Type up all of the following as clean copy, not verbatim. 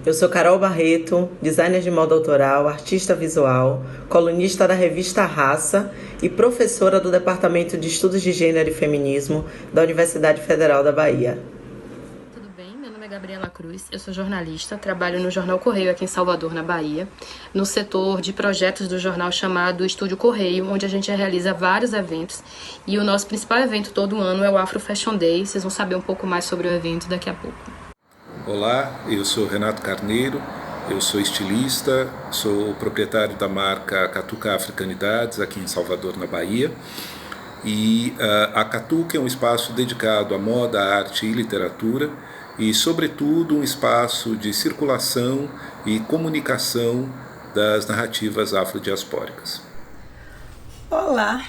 Eu sou Carol Barreto, designer de moda autoral, artista visual, colunista da revista Raça e professora do Departamento de Estudos de Gênero e Feminismo da Universidade Federal da Bahia. Tudo bem? Meu nome é Gabriela Cruz, eu sou jornalista, trabalho no Jornal Correio aqui em Salvador, na Bahia, no setor de projetos do jornal chamado Estúdio Correio, onde a gente realiza vários eventos e o nosso principal evento todo ano é o Afro Fashion Day. Vocês vão saber um pouco mais sobre o evento daqui a pouco. Olá, eu sou Renato Carneiro, eu sou estilista, sou proprietário da marca Catuca Africanidades aqui em Salvador, na Bahia. E a Catuca é um espaço dedicado à moda, arte e literatura e, sobretudo, um espaço de circulação e comunicação das narrativas afrodiaspóricas. Olá,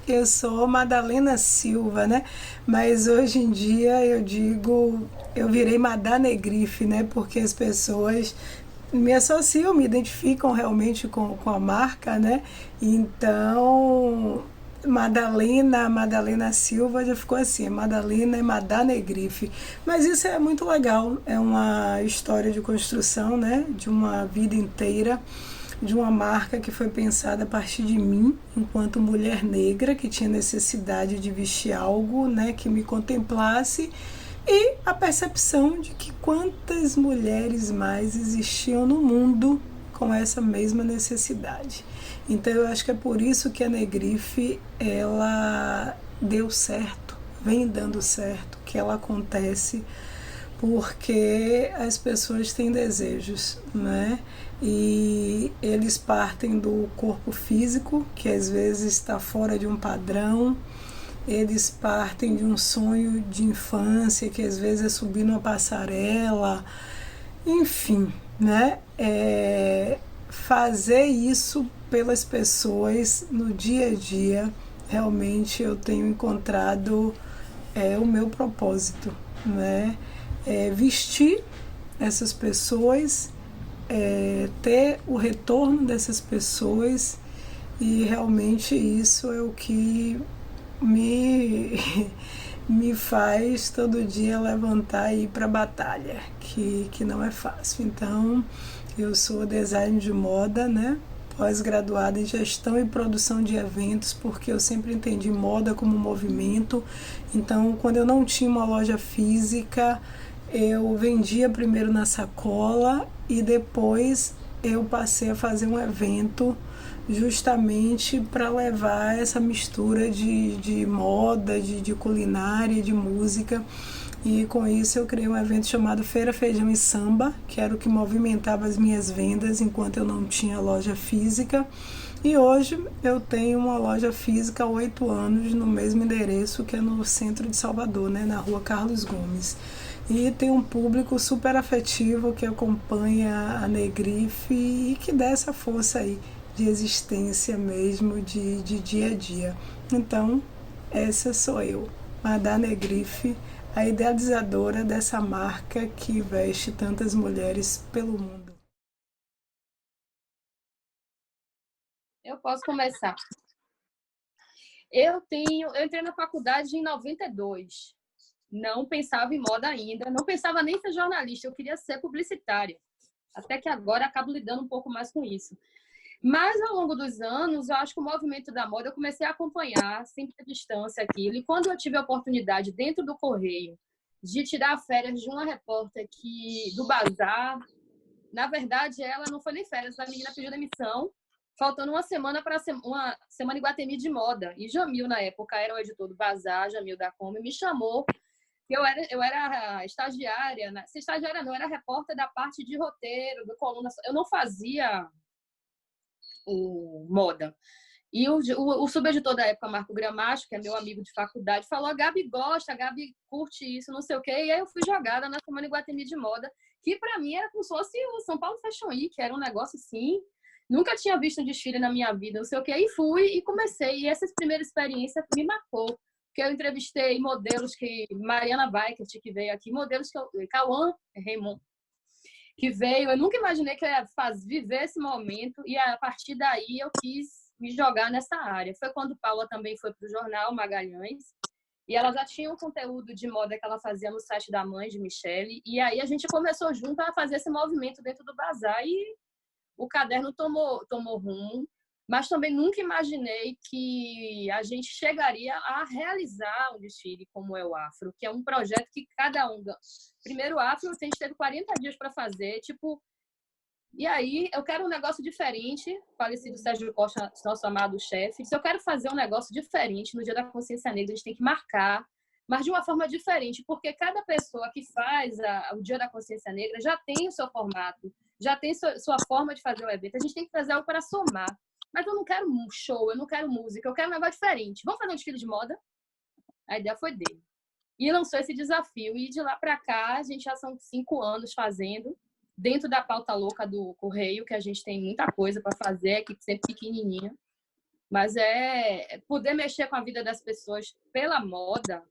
eu sou Madalena Silva, né? Mas hoje em dia eu digo, eu virei Madá Negrife, né? Porque as pessoas me associam, me identificam realmente com a marca, né? Então, Madalena Silva já ficou assim, Madalena é Madá Negrife. Mas isso é muito legal, é uma história de construção, né? De uma vida inteira de uma marca que foi pensada a partir de mim, enquanto mulher negra que tinha necessidade de vestir algo, né, que me contemplasse, e a percepção de que quantas mulheres mais existiam no mundo com essa mesma necessidade. Então eu acho que é por isso que a Negrife ela deu certo, vem dando certo, que ela acontece porque as pessoas têm desejos, né? E eles partem do corpo físico, que às vezes está fora de um padrão, eles partem de um sonho de infância, que às vezes é subir numa passarela, enfim, né? Fazer isso pelas pessoas no dia a dia, realmente eu tenho encontrado o meu propósito, né? Vestir essas pessoas, ter o retorno dessas pessoas, e realmente isso é o que me, me faz todo dia levantar e ir para a batalha, que não é fácil. Então, eu sou designer de moda, né? Pós-graduada em gestão e produção de eventos, porque eu sempre entendi moda como movimento. Então, quando eu não tinha uma loja física, eu vendia primeiro na sacola e depois eu passei a fazer um evento justamente para levar essa mistura de moda, de culinária, de música. E com isso eu criei um evento chamado Feira, Feijão e Samba, que era o que movimentava as minhas vendas enquanto eu não tinha loja física. E hoje eu tenho uma loja física há 8 anos no mesmo endereço, que é no centro de Salvador, né, na rua Carlos Gomes. E tem um público super afetivo que acompanha a Negrife e que dá essa força aí de existência mesmo, de dia a dia. Então, essa sou eu, Madá Negrife, a idealizadora dessa marca que veste tantas mulheres pelo mundo. Eu posso começar. Eu entrei na faculdade em 92. Não pensava em moda ainda, não pensava nem ser jornalista, eu queria ser publicitária. Até que agora acabo lidando um pouco mais com isso. Mas ao longo dos anos, eu acho que o movimento da moda eu comecei a acompanhar, sempre à distância aquilo. E quando eu tive a oportunidade dentro do Correio de tirar férias de uma repórter do Bazar, na verdade ela não foi nem férias, a menina pediu demissão, faltando uma semana para uma semana em Guatemi de moda. E Jamil, na época, era o editor do Bazar, Jamil da Come, me chamou. Eu era estagiária, se estagiária não, era repórter da parte de roteiro, do coluna. Eu não fazia o moda. E o subeditor da época, Marco Gramacho, que é meu amigo de faculdade, falou: a Gabi gosta, a Gabi curte isso, não sei o quê. E aí eu fui jogada na Semana Iguatemi de Moda, que para mim era como se fosse o São Paulo Fashion Week, que era um negócio assim. Nunca tinha visto um desfile na minha vida, não sei o quê. E fui e comecei. E essa primeira experiência me marcou. Porque eu entrevistei modelos que Mariana Weikert, que veio aqui, modelos que Cauã Raymond, que veio. Eu nunca imaginei que eu ia viver esse momento, e a partir daí eu quis me jogar nessa área. Foi quando Paula também foi para o jornal Magalhães, E ela já tinha um conteúdo de moda que ela fazia no site da mãe de Michele. E aí a gente começou junto a fazer esse movimento dentro do bazar e o caderno tomou rumo. Mas também nunca imaginei que a gente chegaria a realizar um desfile como é o Afro, que é um projeto que cada um... Primeiro, o Afro, a gente teve 40 dias para fazer, tipo... E aí, eu quero um negócio diferente. Falecido Sérgio Costa, nosso amado chefe, se eu quero fazer um negócio diferente no Dia da Consciência Negra, a gente tem que marcar, mas de uma forma diferente, porque cada pessoa que faz o Dia da Consciência Negra já tem o seu formato, já tem sua forma de fazer o evento. A gente tem que fazer algo para somar. Mas eu não quero um show, eu não quero música, eu quero um negócio diferente. Vamos fazer um desfile de moda? A ideia foi dele. E lançou esse desafio. E de lá para cá, a gente já são 5 anos fazendo, dentro da pauta louca do Correio, que a gente tem muita coisa para fazer, a equipe sempre pequenininha. Mas poder mexer com a vida das pessoas pela moda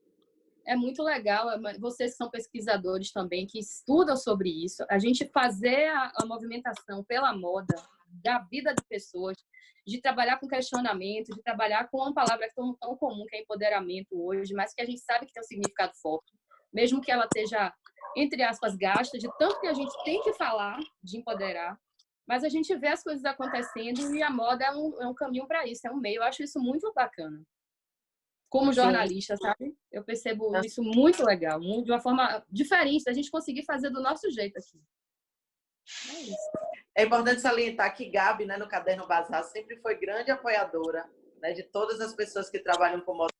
é muito legal. Vocês são pesquisadores também, que estudam sobre isso. A gente fazer a movimentação pela moda, da vida de pessoas, de trabalhar com questionamento, de trabalhar com uma palavra tão comum que é empoderamento hoje, mas que a gente sabe que tem um significado forte, mesmo que ela esteja, entre aspas, gasta, de tanto que a gente tem que falar de empoderar, mas a gente vê as coisas acontecendo e a moda é um caminho para isso, é um meio. Eu acho isso muito bacana. Como jornalista, sabe? Eu percebo isso muito legal, de uma forma diferente, da gente conseguir fazer do nosso jeito aqui. É isso. É importante salientar que Gabi, né, no Caderno Bazar, sempre foi grande apoiadora, né, de todas as pessoas que trabalham com moda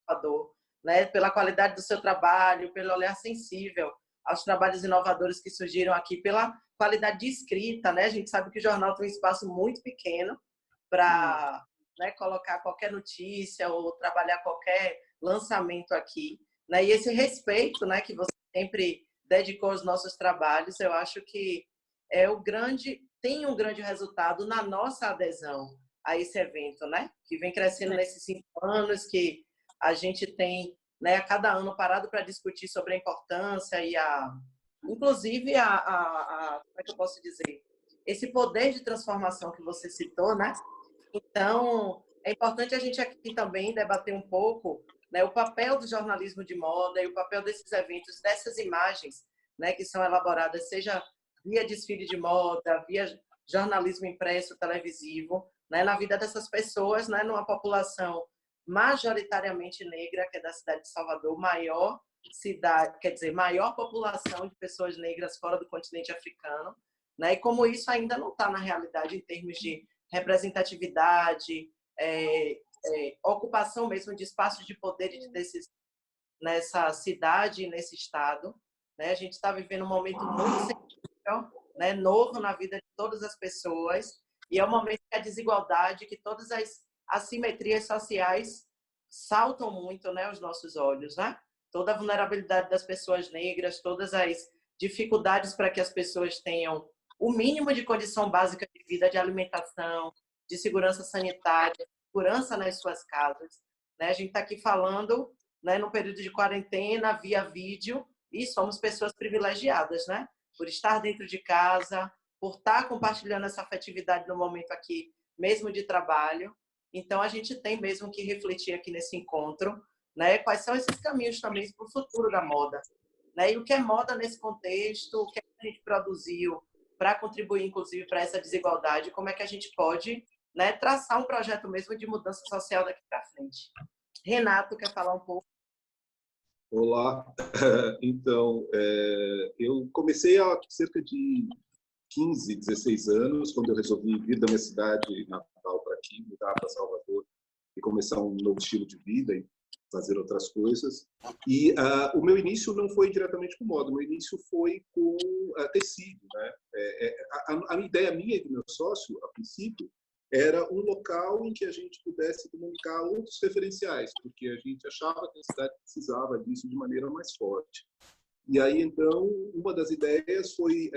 inovador, né, pela qualidade do seu trabalho, pelo olhar sensível aos trabalhos inovadores que surgiram aqui, pela qualidade de escrita, né? A gente sabe que o jornal tem um espaço muito pequeno para, né, colocar qualquer notícia ou trabalhar qualquer lançamento aqui, né? E esse respeito, né, que você sempre dedicou aos nossos trabalhos, eu acho que tem um grande resultado na nossa adesão a esse evento, né? Que vem crescendo nesses 5 anos, que a gente tem, né, a cada ano parado para discutir sobre a importância e inclusive como é que eu posso dizer? Esse poder de transformação que você citou, né? Então, é importante a gente aqui também debater um pouco, né, o papel do jornalismo de moda e o papel desses eventos, dessas imagens, né, que são elaboradas, seja via desfile de moda, via jornalismo impresso, televisivo, né, na vida dessas pessoas, né, numa população majoritariamente negra, que é da cidade de Salvador, maior população de pessoas negras fora do continente africano, né, e como isso ainda não está na realidade em termos de representatividade, ocupação mesmo de espaços de poder nessa cidade, nesse estado, né? A gente está vivendo um momento muito sensível, né, novo na vida de todas as pessoas, e é um momento que a desigualdade, que todas as assimetrias sociais saltam muito, né, aos nossos olhos, né? Toda a vulnerabilidade das pessoas negras, todas as dificuldades para que as pessoas tenham o mínimo de condição básica de vida, de alimentação, de segurança sanitária, segurança nas suas casas, né? A gente está aqui falando, né, no período de quarentena, via vídeo, e somos pessoas privilegiadas, né? Por estar dentro de casa, por estar compartilhando essa afetividade no momento aqui, mesmo de trabalho. Então, a gente tem mesmo que refletir aqui nesse encontro, né? Quais são esses caminhos também para o futuro da moda, né? E o que é moda nesse contexto, o que a gente produziu para contribuir, inclusive, para essa desigualdade, como é que a gente pode, né, traçar um projeto mesmo de mudança social daqui para frente. Renato, quer falar um pouco? Olá, então, eu comecei há cerca de 15, 16 anos, quando eu resolvi vir da minha cidade natal para aqui, mudar para Salvador e começar um novo estilo de vida e fazer outras coisas. E o meu início não foi diretamente com moda, o meu início foi com tecido, né? A ideia minha e do meu sócio, a princípio, era um local em que a gente pudesse comunicar outros referenciais, porque a gente achava que a cidade precisava disso de maneira mais forte. E aí, então, uma das ideias foi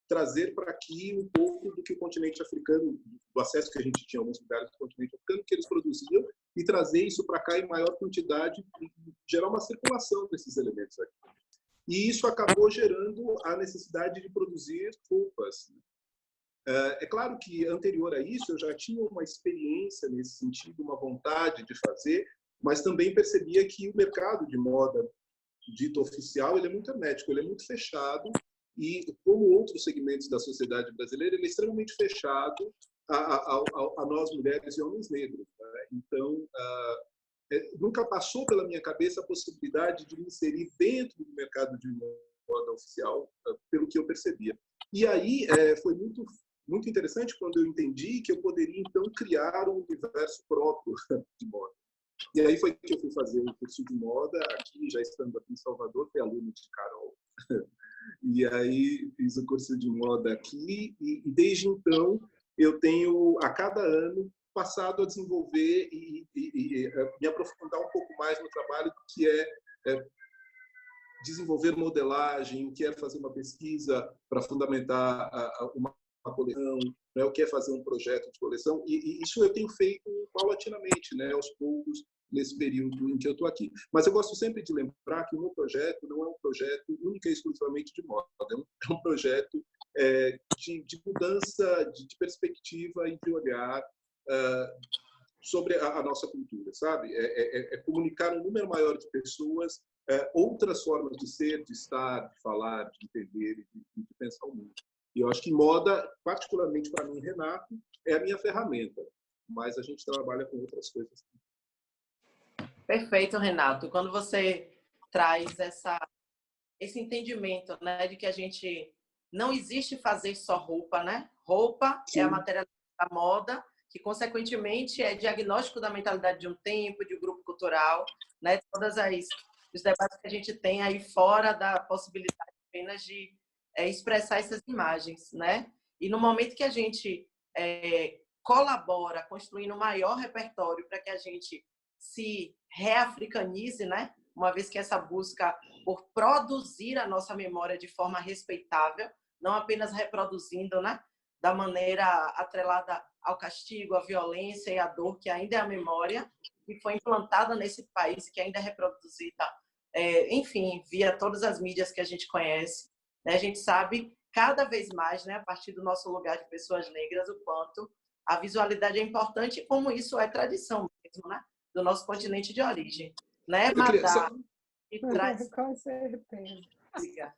trazer para aqui um pouco do que o continente africano, do acesso que a gente tinha a alguns lugares do continente africano, que eles produziam, e trazer isso para cá em maior quantidade e gerar uma circulação desses elementos aqui. E isso acabou gerando a necessidade de produzir roupas. É claro que, anterior a isso, eu já tinha uma experiência nesse sentido, uma vontade de fazer, mas também percebia que o mercado de moda dito oficial, ele é muito hermético, ele é muito fechado, e como outros segmentos da sociedade brasileira, ele é extremamente fechado a nós mulheres e homens negros, né? Então, nunca passou pela minha cabeça a possibilidade de me inserir dentro do mercado de moda oficial, pelo que eu percebia. E aí foi muito interessante quando eu entendi que eu poderia, então, criar um universo próprio de moda. E aí foi que eu fui fazer um curso de moda aqui, já estando aqui em Salvador, fui aluno de Carol. E aí fiz o curso de moda aqui e desde então eu tenho, a cada ano, passado a desenvolver e me aprofundar um pouco mais no trabalho que é desenvolver modelagem, o que é fazer uma pesquisa para fundamentar uma coleção, né, o que é fazer um projeto de coleção, e isso eu tenho feito paulatinamente, né, aos poucos, nesse período em que eu estou aqui. Mas eu gosto sempre de lembrar que o meu projeto não é um projeto única e exclusivamente de moda, é um projeto de mudança de perspectiva e de olhar sobre a nossa cultura, sabe? É comunicar um número maior de pessoas outras formas de ser, de estar, de falar, de entender e de pensar o mundo. E eu acho que moda, particularmente para mim, Renato, é a minha ferramenta, mas a gente trabalha com outras coisas. Perfeito, Renato. Quando você traz esse entendimento, né, de que a gente não existe fazer só roupa, né? Roupa Sim. É a matéria da moda, que consequentemente é diagnóstico da mentalidade de um tempo, de um grupo cultural, né? Todas os debates que a gente tem aí fora da possibilidade apenas de expressar essas imagens, né? E no momento que a gente colabora construindo um maior repertório para que a gente se reafricanize, né? Uma vez que essa busca por produzir a nossa memória de forma respeitável, não apenas reproduzindo, né? Da maneira atrelada ao castigo, à violência e à dor, que ainda é a memória, que foi implantada nesse país, que ainda é reproduzida, enfim, via todas as mídias que a gente conhece. Né? A gente sabe cada vez mais, né, a partir do nosso lugar de pessoas negras, o quanto a visualidade é importante e como isso é tradição mesmo, né? Do nosso continente de origem. Né, Madá? Com certeza.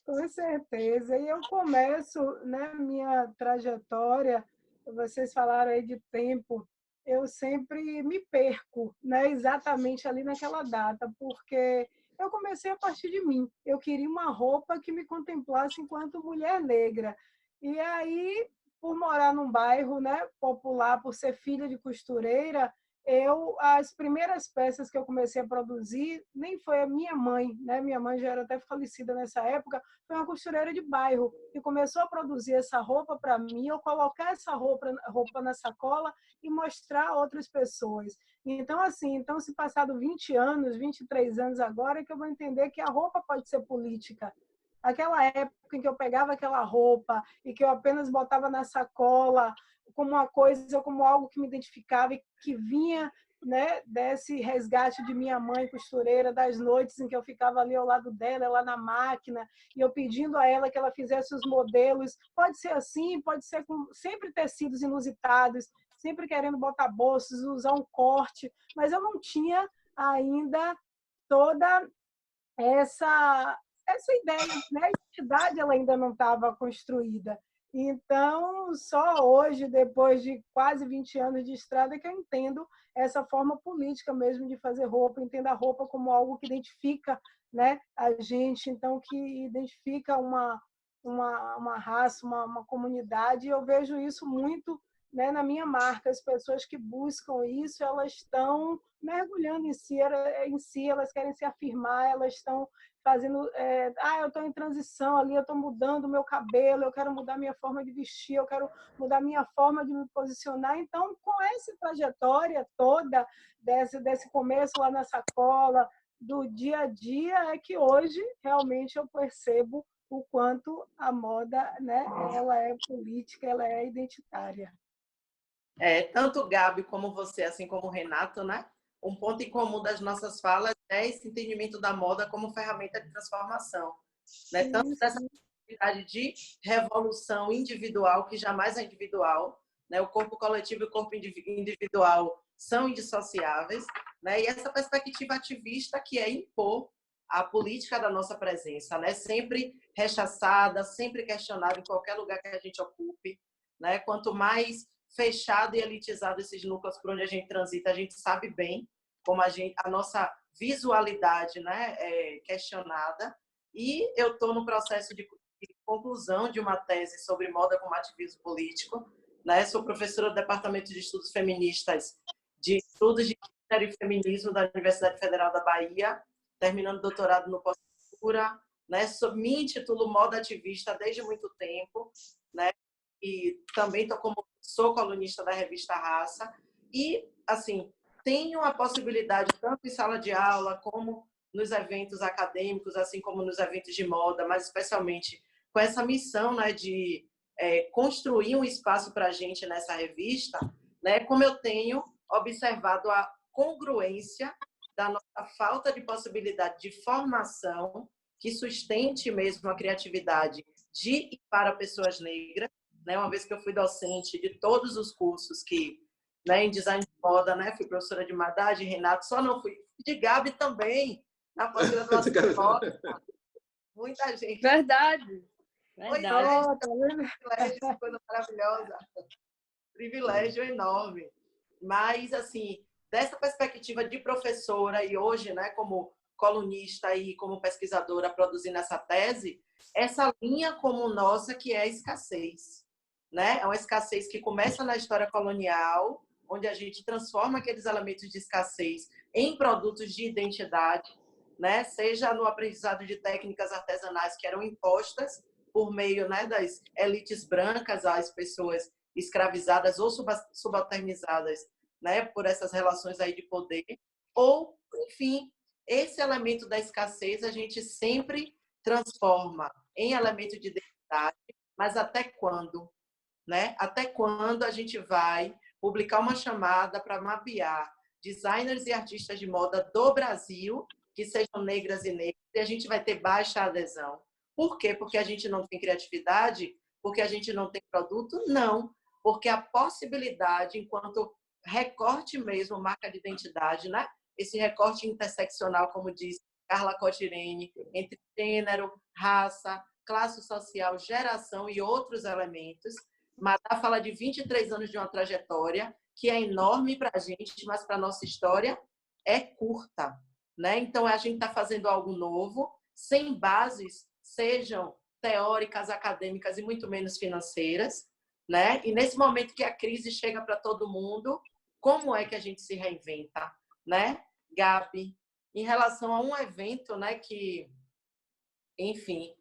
Com certeza. E eu começo, né, minha trajetória, vocês falaram aí de tempo, eu sempre me perco, né, exatamente ali naquela data, porque eu comecei a partir de mim. Eu queria uma roupa que me contemplasse enquanto mulher negra. E aí, por morar num bairro, né, popular, por ser filha de costureira, as primeiras peças que eu comecei a produzir nem foi a minha mãe, né? Minha mãe já era até falecida nessa época, foi uma costureira de bairro que começou a produzir essa roupa para mim, eu colocar essa roupa na sacola e mostrar a outras pessoas. Então, assim, se passado 20 anos, 23 anos agora, é que eu vou entender que a roupa pode ser política. Aquela época em que eu pegava aquela roupa e que eu apenas botava na sacola como uma coisa, como algo que me identificava e que vinha, né, desse resgate de minha mãe costureira, das noites em que eu ficava ali ao lado dela, ela na máquina, e eu pedindo a ela que ela fizesse os modelos. Pode ser assim, pode ser com sempre tecidos inusitados, sempre querendo botar bolsos, usar um corte, mas eu não tinha ainda toda essa ideia, né? A identidade ela ainda não estava construída. Então, só hoje, depois de quase 20 anos de estrada, que eu entendo essa forma política mesmo de fazer roupa, entendo a roupa como algo que identifica, né, a gente, então, que identifica uma raça, uma comunidade. Eu vejo isso muito, né, na minha marca. As pessoas que buscam isso, elas estão mergulhando em si, elas querem se afirmar, elas estão fazendo, eu estou em transição ali, eu estou mudando o meu cabelo, eu quero mudar minha forma de vestir, eu quero mudar minha forma de me posicionar. Então, com essa trajetória toda, desse começo lá na sacola, do dia a dia, é que hoje realmente eu percebo o quanto a moda, né, ela é política, ela é identitária. Tanto o Gabi como você, assim como o Renato, né? Um ponto em comum das nossas falas é esse entendimento da moda como ferramenta de transformação. Né? Tanto dessa possibilidade de revolução individual, que jamais é individual, né? O corpo coletivo e o corpo individual são indissociáveis, né? E essa perspectiva ativista que é impor a política da nossa presença, né? Sempre rechaçada, sempre questionada em qualquer lugar que a gente ocupe, né? Quanto mais fechado e elitizado esses núcleos por onde a gente transita, a gente sabe bem como a nossa visualidade, né, é questionada. E eu estou no processo de conclusão de uma tese sobre moda como ativismo político, né? Sou professora do Departamento de Estudos Feministas de Estudos de Gênero e Feminismo da Universidade Federal da Bahia, terminando doutorado no pós-cultura, né? Me intitulo Moda Ativista desde muito tempo, né? E também sou colunista da revista Raça e, assim, tenho a possibilidade, tanto em sala de aula como nos eventos acadêmicos, assim como nos eventos de moda, mas especialmente com essa missão, né, de construir um espaço para a gente nessa revista, né, como eu tenho observado a congruência da nossa falta de possibilidade de formação que sustente mesmo a criatividade de e para pessoas negras, né, uma vez que eu fui docente de todos os cursos que, né, em design de moda, né, fui professora de Madá, de Renato, só não fui de Gabi também, na pós-graduação de moda. Muita gente. Verdade. Oi, privilégio, coisa maravilhosa. Privilégio enorme. Mas, assim, dessa perspectiva de professora e hoje, né, como colunista e como pesquisadora produzindo essa tese, essa linha como nossa que é a escassez, né? É uma escassez que começa na história colonial, onde a gente transforma aqueles elementos de escassez em produtos de identidade, né? Seja no aprendizado de técnicas artesanais que eram impostas por meio, né, das elites brancas às pessoas escravizadas ou subalternizadas, né, por essas relações aí de poder, ou, enfim, esse elemento da escassez a gente sempre transforma em elemento de identidade, mas até quando, né? Até quando a gente vai publicar uma chamada para mapear designers e artistas de moda do Brasil que sejam negras e negros, e a gente vai ter baixa adesão. Por quê? Porque a gente não tem criatividade? Porque a gente não tem produto? Não. Porque a possibilidade, enquanto recorte mesmo, marca de identidade, né? Esse recorte interseccional, como diz Carla Cotirene, entre gênero, raça, classe social, geração e outros elementos. Madá fala de 23 anos de uma trajetória que é enorme para a gente, mas para a nossa história é curta, né? Então, a gente está fazendo algo novo, sem bases, sejam teóricas, acadêmicas e muito menos financeiras, né? E nesse momento que a crise chega para todo mundo, como é que a gente se reinventa, né? Gabi, em relação a um evento, né, que, enfim,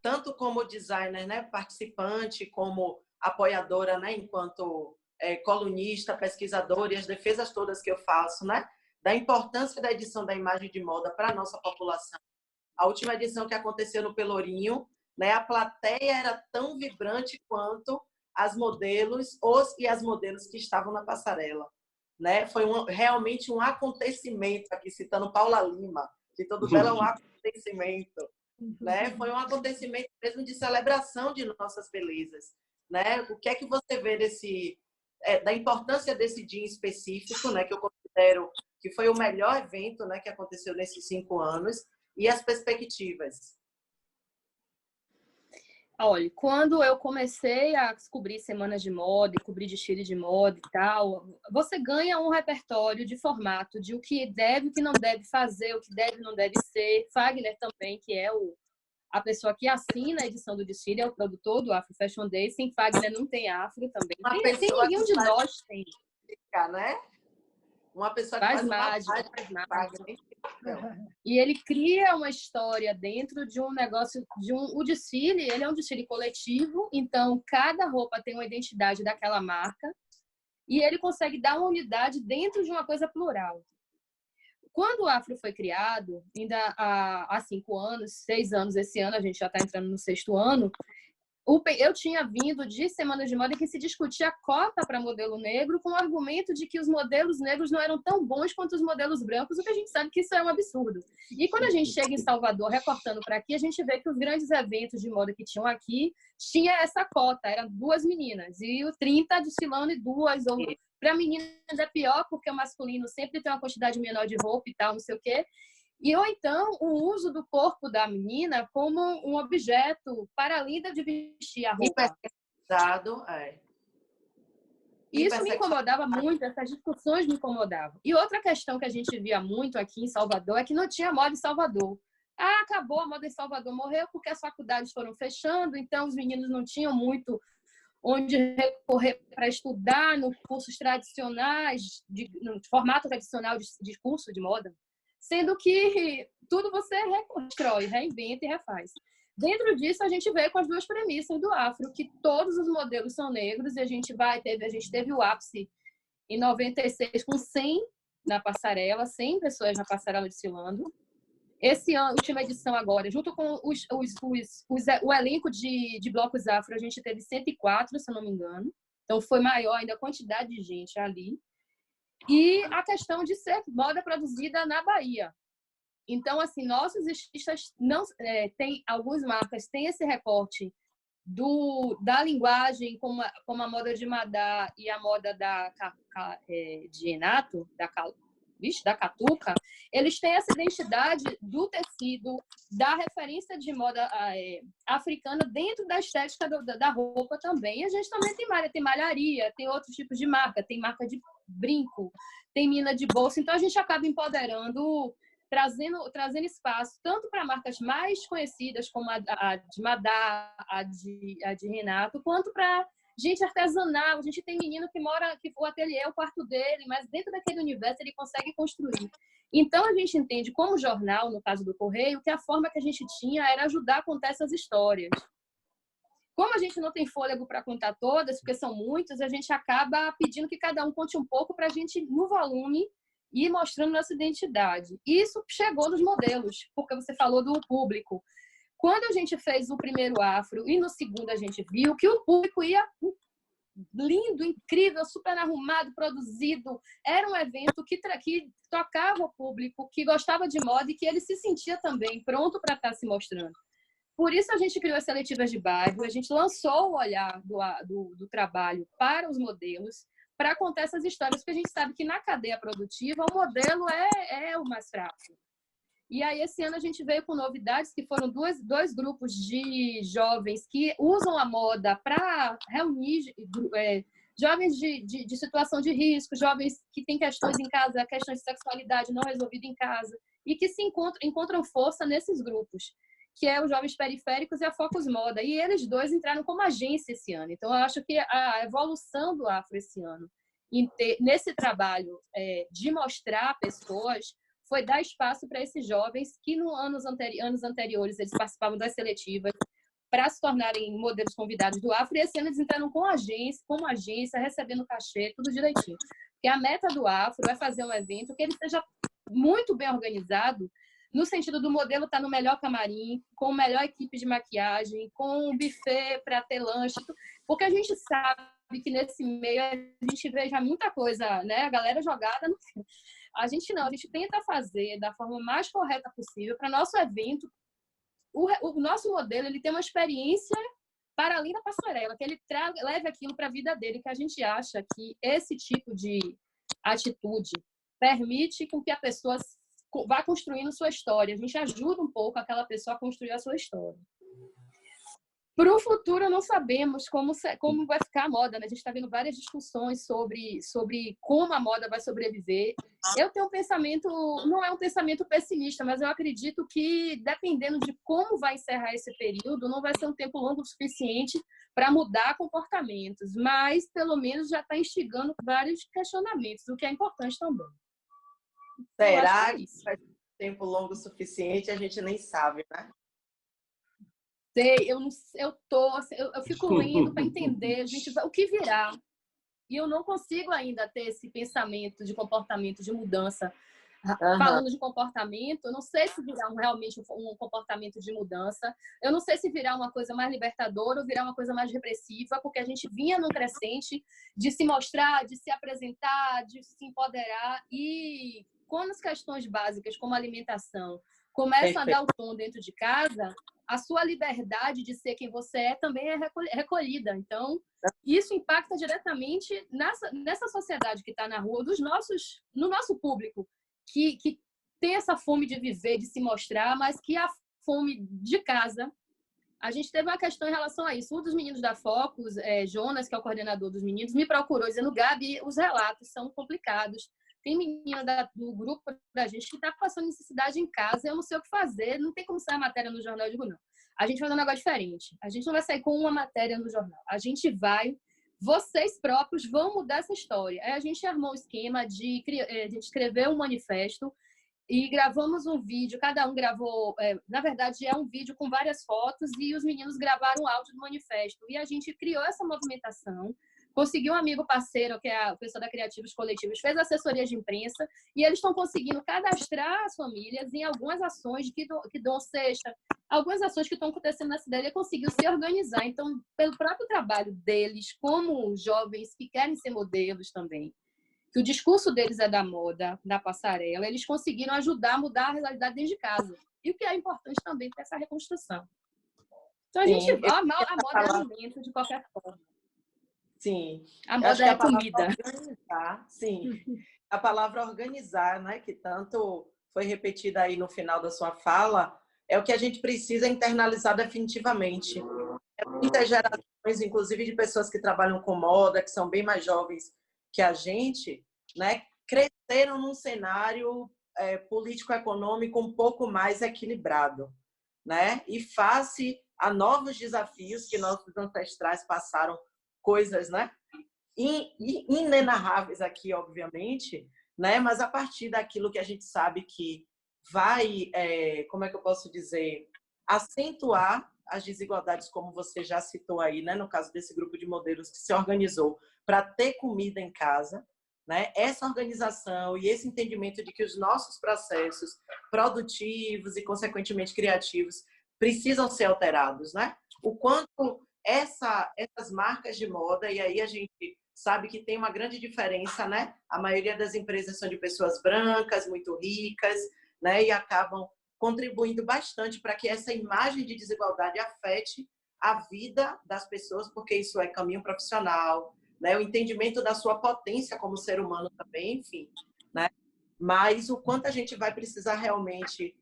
tanto como designer, né, participante, como apoiadora, né, enquanto colunista, pesquisadora, e as defesas todas que eu faço, né, da importância da edição da imagem de moda para a nossa população. A última edição que aconteceu no Pelourinho, né, a plateia era tão vibrante quanto as modelos, e as modelos que estavam na passarela, né? Foi realmente um acontecimento, aqui citando Paula Lima, que todo dela é um acontecimento, né? Foi um acontecimento mesmo de celebração de nossas belezas, né? O que é que você vê da importância desse dia em específico, né? Que eu considero que foi o melhor evento, né, que aconteceu nesses 5 anos, e as perspectivas? Olha, quando eu comecei a descobrir semanas de moda e cobrir desfile de moda e tal, você ganha um repertório de formato de o que deve e o que não deve fazer, o que deve e não deve ser. Fagner também, que é a pessoa que assina a edição do desfile, é o produtor do Afro Fashion Day. Sem Fagner não tem Afro também. Tem nenhum de nós tem. Né? Uma pessoa que faz mágica. E ele cria uma história dentro de um negócio, o desfile, ele é um desfile coletivo, então cada roupa tem uma identidade daquela marca e ele consegue dar uma unidade dentro de uma coisa plural. Quando o Afro foi criado, ainda há 5 anos, 6 anos, esse ano a gente já está entrando no 6º ano, eu tinha vindo de semanas de moda em que se discutia cota para modelo negro com o argumento de que os modelos negros não eram tão bons quanto os modelos brancos, o que a gente sabe que isso é um absurdo. E quando a gente chega em Salvador, recortando para aqui, a gente vê que os grandes eventos de moda que tinham aqui, tinha essa cota, eram 2 meninas, e o 30 desfilando e 2, ou Para meninas é pior, porque o masculino sempre tem uma quantidade menor de roupa e tal, não sei o quê. E ou então o uso do corpo da menina como um objeto para além de vestir a roupa. Hipersexualizado, é. Isso me incomodava muito, essas discussões me incomodavam. E outra questão que a gente via muito aqui em Salvador é que não tinha moda em Salvador. Ah, acabou a moda em Salvador, morreu porque as faculdades foram fechando, então os meninos não tinham muito onde recorrer para estudar nos cursos tradicionais, no formato tradicional de curso de moda, sendo que tudo você reconstrói, reinventa e refaz. Dentro disso, a gente veio com as duas premissas do Afro, que todos os modelos são negros, e a gente teve o ápice em 96 com 100 na passarela, 100 pessoas na passarela desfilando. Esse ano, última edição agora, junto com o elenco de blocos afro, a gente teve 104, se eu não me engano. Então, foi maior ainda a quantidade de gente ali. E a questão de ser moda produzida na Bahia. Então, assim, nossos estilistas não tem algumas marcas têm esse recorte da linguagem, como a moda de Madá e a moda de Renato, da Catuca, eles têm essa identidade do tecido, da referência de moda africana dentro da estética da roupa também. E a gente também tem malharia, tem outros tipos de marca, tem marca de brinco, tem mina de bolsa. Então, a gente acaba empoderando, trazendo espaço tanto para marcas mais conhecidas, como a de Madá, a de Renato, quanto para gente artesanal. A gente tem menino que o ateliê é o quarto dele, mas dentro daquele universo ele consegue construir. Então, a gente entende como jornal, no caso do Correio, que a forma que a gente tinha era ajudar a contar essas histórias. Como a gente não tem fôlego para contar todas, porque são muitas, a gente acaba pedindo que cada um conte um pouco para a gente, no volume, ir mostrando nossa identidade. Isso chegou nos modelos, porque você falou do público. Quando a gente fez o primeiro Afro e no segundo a gente viu que o público ia lindo, incrível, super arrumado, produzido. Era um evento que tocava o público, que gostava de moda e que ele se sentia também pronto para estar se mostrando. Por isso a gente criou as seletivas de bairro, a gente lançou o olhar do trabalho para os modelos, para contar essas histórias, porque a gente sabe que na cadeia produtiva o modelo é o mais fraco. E aí, esse ano, a gente veio com novidades, que foram dois grupos de jovens que usam a moda para reunir jovens de situação de risco, jovens que têm questões em casa, questões de sexualidade não resolvida em casa, e que se encontram força nesses grupos, que é os Jovens Periféricos e a Focus Moda. E eles dois entraram como agência esse ano. Então, eu acho que a evolução do Afro esse ano, nesse trabalho de mostrar pessoas, foi dar espaço para esses jovens que, anos anteriores, eles participavam das seletivas para se tornarem modelos convidados do Afro, e esse ano eles entraram como agência, recebendo cachê, tudo direitinho. Porque a meta do Afro é fazer um evento que ele seja muito bem organizado, no sentido do modelo estar no melhor camarim, com a melhor equipe de maquiagem, com um buffet para ter lanche, porque a gente sabe que nesse meio a gente vê já muita coisa, né? A galera jogada no... A gente tenta fazer da forma mais correta possível para nosso evento. O nosso modelo, ele tem uma experiência para além da passarela, que ele leve aquilo para a vida dele, que a gente acha que esse tipo de atitude permite que a pessoa vá construindo sua história. A gente ajuda um pouco aquela pessoa a construir a sua história. Para o futuro, não sabemos como vai ficar a moda, né? A gente está vendo várias discussões sobre como a moda vai sobreviver. Eu tenho um pensamento, não é um pensamento pessimista, mas eu acredito que, dependendo de como vai encerrar esse período, não vai ser um tempo longo o suficiente para mudar comportamentos, mas, pelo menos, já está instigando vários questionamentos, o que é importante também. Será que vai ser um tempo longo o suficiente? A gente nem sabe, né? Eu fico lendo para entender, gente, o que virá. E eu não consigo ainda ter esse pensamento de comportamento, de mudança. Falando de comportamento, eu não sei se virá realmente um comportamento de mudança. Eu não sei se virá uma coisa mais libertadora ou virá uma coisa mais repressiva, porque a gente vinha num crescente de se mostrar, de se apresentar, de se empoderar. E quando as questões básicas, como alimentação, começam a dar o tom dentro de casa, a sua liberdade de ser quem você é também é recolhida. Então, isso impacta diretamente nessa sociedade que está na rua, no nosso público, que tem essa fome de viver, de se mostrar, mas que a fome de casa. A gente teve uma questão em relação a isso. Um dos meninos da Focus, Jonas, que é o coordenador dos meninos, me procurou dizendo: Gabi, os relatos são complicados. Tem menina do grupo da gente que está passando necessidade em casa, eu não sei o que fazer, não tem como sair a matéria no jornal. Eu digo: não, a gente vai fazer um negócio diferente. A gente não vai sair com uma matéria no jornal. Vocês próprios vão mudar essa história. Aí a gente armou um esquema de escrever um manifesto e gravamos um vídeo, cada um gravou, na verdade é um vídeo com várias fotos, e os meninos gravaram o áudio do manifesto. E a gente criou essa movimentação, conseguiu um amigo parceiro, que é o pessoal da Criativos Coletivos, fez assessoria de imprensa, e eles estão conseguindo cadastrar as famílias em algumas ações que dão cesta, algumas ações que estão acontecendo na cidade, e conseguiu se organizar. Então, pelo próprio trabalho deles, como jovens que querem ser modelos também, que o discurso deles é da moda, da passarela, eles conseguiram ajudar a mudar a realidade dentro de casa. E o que é importante também é essa reconstrução. Então, a moda é alimento de qualquer forma. Sim. A moda é comida. Organizar, sim. A palavra organizar, né, que tanto foi repetida aí no final da sua fala, é o que a gente precisa internalizar definitivamente. Muitas gerações, inclusive de pessoas que trabalham com moda, que são bem mais jovens que a gente, né, cresceram num cenário político-econômico um pouco mais equilibrado, né? E face a novos desafios que nossos ancestrais passaram, coisas, né, inenarráveis aqui, obviamente, né? Mas a partir daquilo que a gente sabe que vai, como é que eu posso dizer, acentuar as desigualdades, como você já citou aí, né? No caso desse grupo de modelos que se organizou para ter comida em casa, né? Essa organização e esse entendimento de que os nossos processos produtivos e, consequentemente, criativos precisam ser alterados, né? O quanto essas marcas de moda, e aí a gente sabe que tem uma grande diferença, né? A maioria das empresas são de pessoas brancas, muito ricas, né? E acabam contribuindo bastante para que essa imagem de desigualdade afete a vida das pessoas, porque isso é caminho profissional, né? O entendimento da sua potência como ser humano também, enfim, né? Mas o quanto a gente vai precisar realmente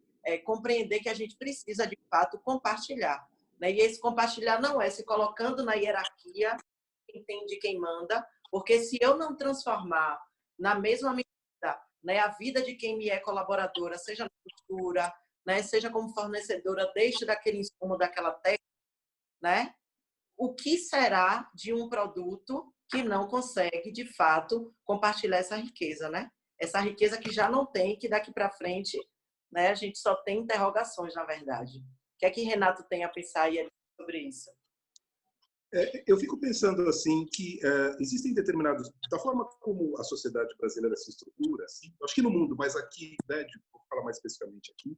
compreender que a gente precisa, de fato, compartilhar, né? E esse compartilhar não é se colocando na hierarquia, entende quem manda, porque se eu não transformar na mesma medida, né, a vida de quem me é colaboradora, seja na costura, né, seja como fornecedora, desde daquele insumo, daquela técnica, né, o que será de um produto que não consegue, de fato, compartilhar essa riqueza, né? Essa riqueza que já não tem, que daqui para frente, né, a gente só tem interrogações, na verdade. O que é que Renato tem a pensar aí sobre isso? Eu fico pensando assim que existem determinados, da forma como a sociedade brasileira se estrutura, assim, acho que no mundo, mas aqui, né, vou falar mais especificamente aqui,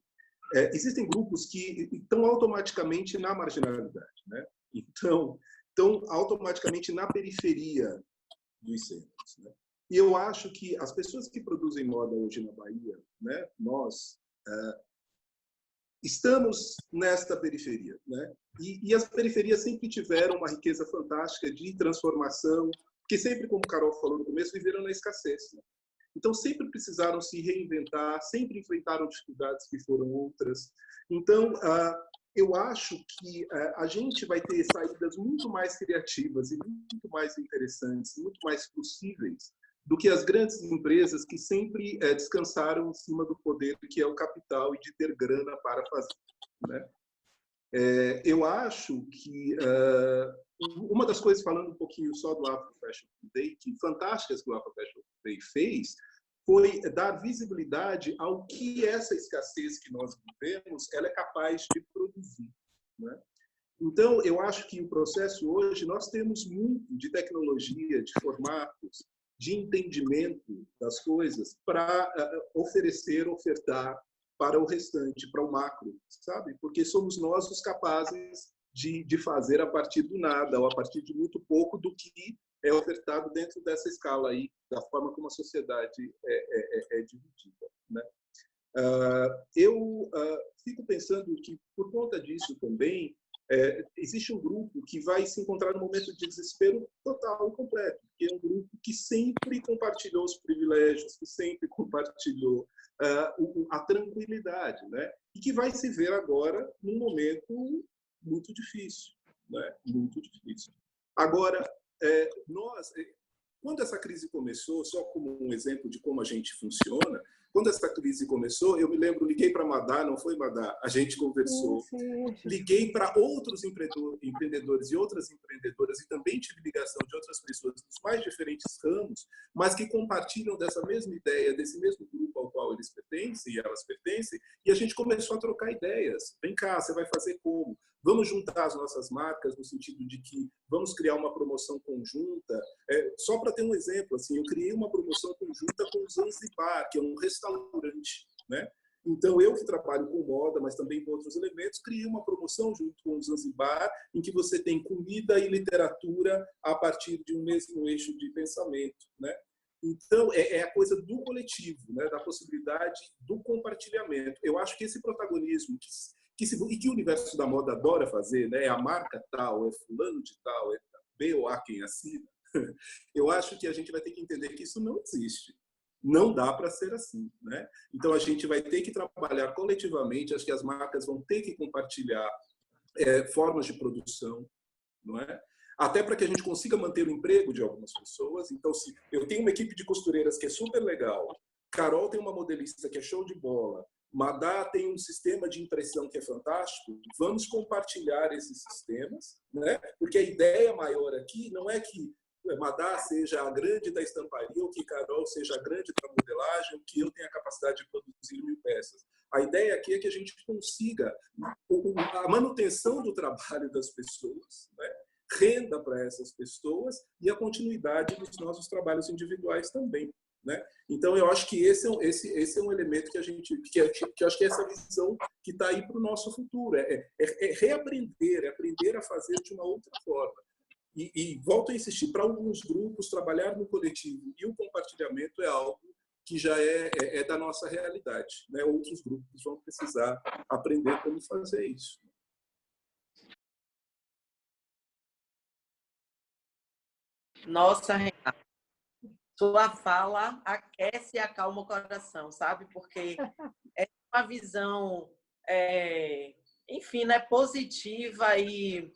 existem grupos que estão automaticamente na marginalidade, né? Então, estão automaticamente na periferia dos centros, né? E eu acho que as pessoas que produzem moda hoje na Bahia, né, nós estamos nesta periferia, né? E as periferias sempre tiveram uma riqueza fantástica de transformação, que sempre, como o Carol falou no começo, viveram na escassez, né? Então, sempre precisaram se reinventar, sempre enfrentaram dificuldades que foram outras. Então, eu acho que a gente vai ter saídas muito mais criativas e muito mais interessantes, muito mais possíveis do que as grandes empresas que sempre descansaram em cima do poder que é o capital e de ter grana para fazer, né? Eu acho que uma das coisas, falando um pouquinho só do Afro Fashion Day, que fantásticas que o Afro Fashion Day fez, foi dar visibilidade ao que essa escassez que nós vivemos ela é capaz de produzir, né? Então, eu acho que o processo hoje, nós temos muito de tecnologia, de formatos, de entendimento das coisas para ofertar para o restante, para o macro, sabe? Porque somos nós os capazes de fazer a partir do nada, ou a partir de muito pouco do que é ofertado dentro dessa escala aí, da forma como a sociedade é dividida, né? Eu fico pensando que, por conta disso também, existe um grupo que vai se encontrar num momento de desespero total e completo, que é um grupo que sempre compartilhou os privilégios, que sempre compartilhou a tranquilidade, né? E que vai se ver agora num momento muito difícil, né? Muito difícil. Agora, quando essa crise começou, só como um exemplo de como a gente funciona, quando essa crise começou, eu me lembro, liguei para a Madá, não foi Madá, a gente conversou, liguei para outros empreendedores e outras empreendedoras e também tive ligação de outras pessoas dos mais diferentes ramos, mas que compartilham dessa mesma ideia, desse mesmo grupo ao qual eles pertencem e elas pertencem, e a gente começou a trocar ideias. Vem cá, você vai fazer como? Vamos juntar as nossas marcas no sentido de que vamos criar uma promoção conjunta. Só para ter um exemplo, assim, eu criei uma promoção conjunta com o Zanzibar, que é um restaurante, né? Então, eu que trabalho com moda, mas também com outros elementos, criei uma promoção junto com o Zanzibar, em que você tem comida e literatura a partir de um mesmo eixo de pensamento, né? Então, é a coisa do coletivo, né? Da possibilidade do compartilhamento. Eu acho que esse protagonismo e que o universo da moda adora fazer, né? É a marca tal, é fulano de tal, é B ou A quem assina. Eu acho que a gente vai ter que entender que isso não existe. Não dá para ser assim, né? Então a gente vai ter que trabalhar coletivamente. Acho que as marcas vão ter que compartilhar formas de produção, não é? Até para que a gente consiga manter o emprego de algumas pessoas. Então, se eu tenho uma equipe de costureiras que é super legal, Carol tem uma modelista que é show de bola, Madá tem um sistema de impressão que é fantástico, vamos compartilhar esses sistemas, né? Porque a ideia maior aqui não é que Madá seja a grande da estamparia, ou que Carol seja a grande da modelagem, ou que eu tenha a capacidade de produzir 1000 peças. A ideia aqui é que a gente consiga a manutenção do trabalho das pessoas, né? Renda para essas pessoas e a continuidade dos nossos trabalhos individuais também, né? Então, eu acho que esse é um elemento que eu acho que é essa visão que está aí para o nosso futuro. Reaprender, aprender a fazer de uma outra forma. E volto a insistir, para alguns grupos, trabalhar no coletivo e o compartilhamento é algo que já é da nossa realidade, né? Outros grupos vão precisar aprender como fazer isso. Nossa, Renata, sua fala aquece e acalma o coração, sabe? Porque é uma visão, enfim, né, positiva e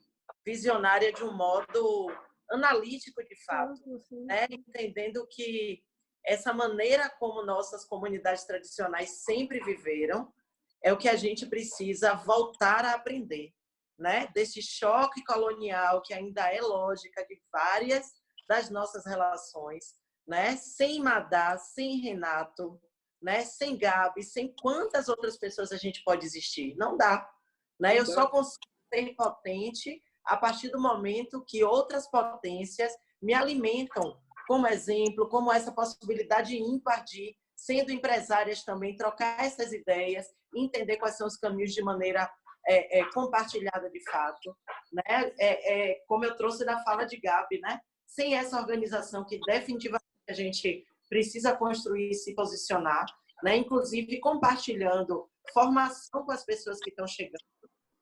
visionária de um modo analítico, de fato, né? Entendendo que essa maneira como nossas comunidades tradicionais sempre viveram é o que a gente precisa voltar a aprender, né? Desse choque colonial que ainda é lógica de várias das nossas relações, né? Sem Madá, sem Renato, né? Sem Gabi, sem quantas outras pessoas a gente pode existir? Não dá, né? Eu só consigo ser potente a partir do momento que outras potências me alimentam, como exemplo, como essa possibilidade ímpar de, sendo empresárias também, trocar essas ideias, entender quais são os caminhos de maneira compartilhada de fato, né? Como eu trouxe na fala de Gabi, né? Sem essa organização que definitivamente a gente precisa construir e se posicionar, né? Inclusive compartilhando formação com as pessoas que estão chegando,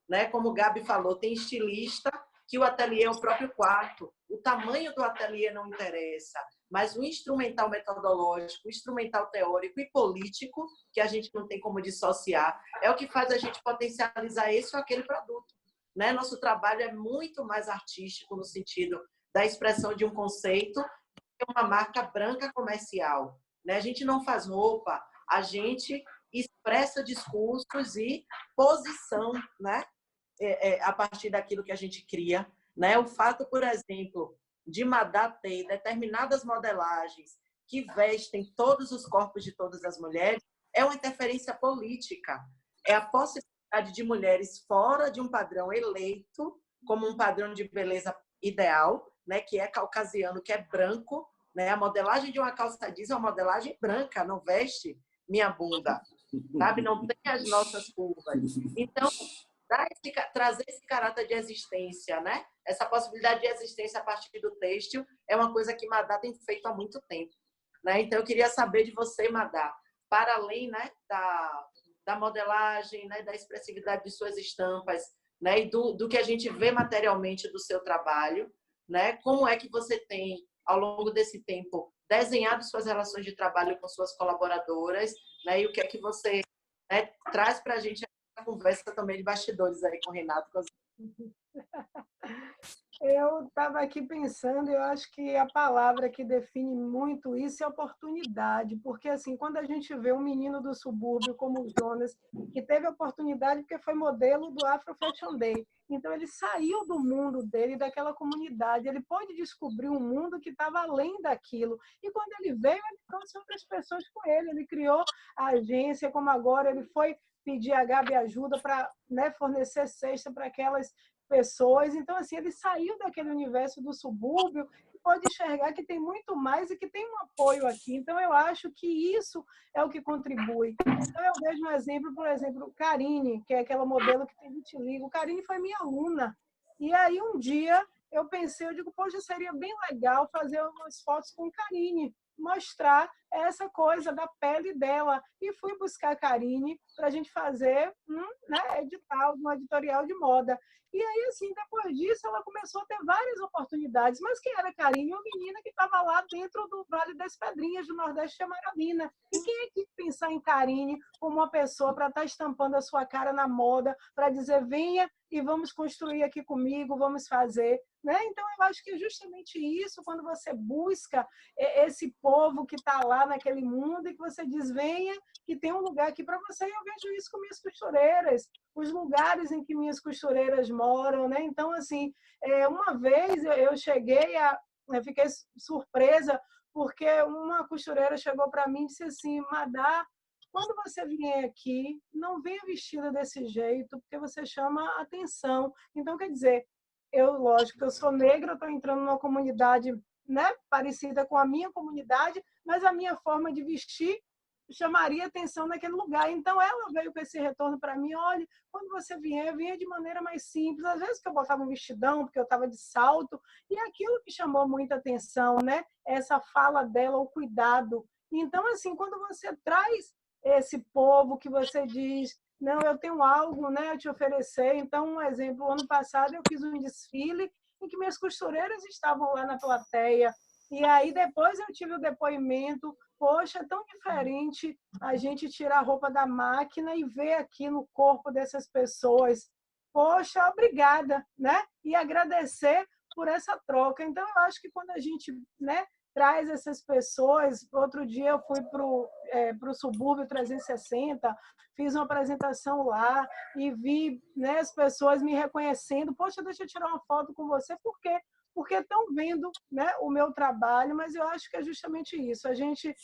né? Como o Gabi falou, tem estilista que o ateliê é o próprio quarto, o tamanho do ateliê não interessa, mas o instrumental metodológico, o instrumental teórico e político, que a gente não tem como dissociar, é o que faz a gente potencializar esse ou aquele produto, né? Nosso trabalho é muito mais artístico no sentido da expressão de um conceito que uma marca branca comercial, né? A gente não faz roupa, a gente expressa discursos e posição, né? A partir daquilo que a gente cria, né? O fato, por exemplo, de Madá ter determinadas modelagens que vestem todos os corpos de todas as mulheres é uma interferência política, é a possibilidade de mulheres fora de um padrão eleito como um padrão de beleza ideal, né? Que é caucasiano, que é branco, né? A modelagem de uma calça jeans é uma modelagem branca, não veste minha bunda, sabe? Não tem as nossas curvas. Então, trazer esse caráter de existência, né? Essa possibilidade de existência a partir do têxtil é uma coisa que Madá tem feito há muito tempo, né? Então, eu queria saber de você, Madá, para além, né, da modelagem, né, da expressividade de suas estampas, né, e do que a gente vê materialmente do seu trabalho, né? Como é que você tem, ao longo desse tempo, desenhado suas relações de trabalho com suas colaboradoras, né? E o que é que você, né, traz para a gente a conversa também de bastidores aí com o Renato. Eu estava aqui pensando, eu acho que a palavra que define muito isso é oportunidade, porque assim, quando a gente vê um menino do subúrbio como o Jonas, que teve oportunidade porque foi modelo do Afro Fashion Day, então ele saiu do mundo dele, daquela comunidade, ele pôde descobrir um mundo que estava além daquilo, e quando ele veio, ele trouxe outras pessoas com ele, ele criou a agência, como agora ele foi pedir a Gabi ajuda para, né, fornecer cesta para aquelas pessoas. Então, assim, ele saiu daquele universo do subúrbio e pode enxergar que tem muito mais e que tem um apoio aqui. Então, eu acho que isso é o que contribui. Então, eu vejo um exemplo, por exemplo, Karine, que é aquela modelo que tem vitiligo. Karine foi minha aluna. E aí, um dia, eu pensei, eu digo, poxa, seria bem legal fazer umas fotos com Karine, mostrar essa coisa da pele dela. E fui buscar a Karine para a gente fazer né, um editorial de moda. E aí, assim, depois disso, ela começou a ter várias oportunidades. Mas quem era a Karine? Uma menina que estava lá dentro do Vale das Pedrinhas, do Nordeste de Amaralina. E quem é que pensar em Karine como uma pessoa para estar estampando a sua cara na moda, para dizer, venha e vamos construir aqui comigo, vamos fazer. Né? Então, eu acho que é justamente isso, quando você busca esse povo que está lá naquele mundo e que você diz, venha, que tem um lugar aqui para você. E eu vejo isso com minhas costureiras, os lugares em que minhas costureiras moram. Né? Então, assim, uma vez eu cheguei eu fiquei surpresa, porque uma costureira chegou para mim e disse assim, Madá, quando você vier aqui, não venha vestida desse jeito, porque você chama atenção. Então, quer dizer, lógico, eu sou negra, estou entrando numa comunidade, né, parecida com a minha comunidade, mas a minha forma de vestir chamaria atenção naquele lugar. Então, ela veio com esse retorno para mim, olha, quando você vier, venha de maneira mais simples. Às vezes que eu botava um vestidão, porque eu estava de salto, e aquilo que chamou muita atenção, né? Essa fala dela, o cuidado. Então, assim, quando você traz esse povo que você diz, não, eu tenho algo, né, a te oferecer. Então, um exemplo, ano passado eu fiz um desfile em que minhas costureiras estavam lá na plateia, e aí depois eu tive o depoimento, poxa, é tão diferente a gente tirar a roupa da máquina e ver aqui no corpo dessas pessoas. Poxa, obrigada, né? E agradecer por essa troca. Então, eu acho que quando a gente, né, traz essas pessoas. Outro dia eu fui para o Subúrbio 360, fiz uma apresentação lá e vi, né, as pessoas me reconhecendo. Poxa, deixa eu tirar uma foto com você. Por quê? Porque estão vendo, né, o meu trabalho, mas eu acho que é justamente isso, a gente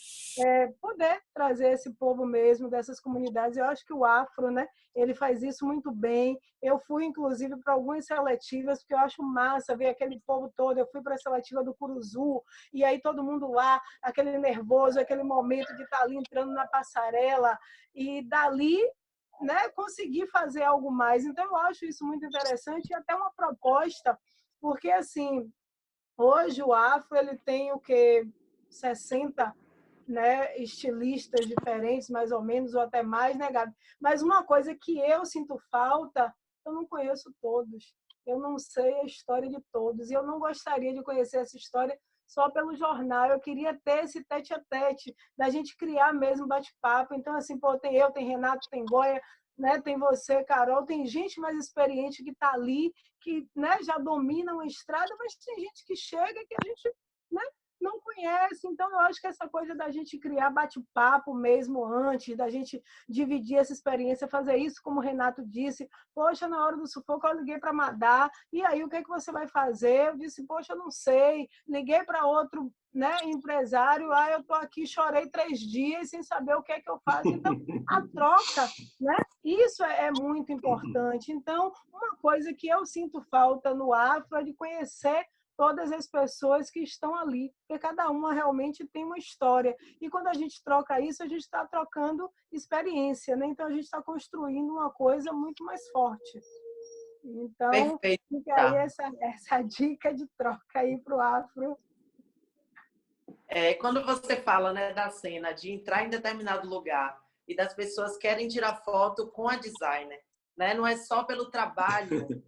poder trazer esse povo mesmo, dessas comunidades. Eu acho que o Afro, né, ele faz isso muito bem. Eu fui, inclusive, para algumas seletivas, porque eu acho massa ver aquele povo todo. Eu fui para a seletiva do Curuzu, e aí todo mundo lá, aquele nervoso, aquele momento de estar ali entrando na passarela, e dali, né, conseguir fazer algo mais. Então, eu acho isso muito interessante e até uma proposta, porque, assim, hoje o Afro ele tem o quê? 60, né, estilistas diferentes, mais ou menos, ou até mais, né, Gabi? Mas uma coisa que eu sinto falta, eu não conheço todos. Eu não sei a história de todos. E eu não gostaria de conhecer essa história só pelo jornal. Eu queria ter esse tete-a-tete, da gente criar mesmo bate-papo. Então, assim, pô, tem eu, tem Renato, tem Goya, né? Tem você, Carol, tem gente mais experiente que está ali, que, né, já domina uma estrada, mas tem gente que chega que a gente, né, não conhece. Então, eu acho que essa coisa da gente criar bate-papo mesmo antes, da gente dividir essa experiência, fazer isso, como o Renato disse, poxa, na hora do sufoco eu liguei para a Madá, e aí o que é que você vai fazer? Eu disse, poxa, eu não sei. Liguei para outro, né, empresário, eu estou aqui, chorei 3 dias sem saber o que é que eu faço. Então, a troca, né? Isso é muito importante. Então, uma coisa que eu sinto falta no Afro é de conhecer todas as pessoas que estão ali, porque cada uma realmente tem uma história. E quando a gente troca isso, a gente está trocando experiência, né? Então, a gente está construindo uma coisa muito mais forte. Então, Perfeito. fica aí essa dica de troca aí para o Afro. Quando você fala, né, da cena de entrar em determinado lugar e das pessoas querem tirar foto com a designer, né? Não é só pelo trabalho que o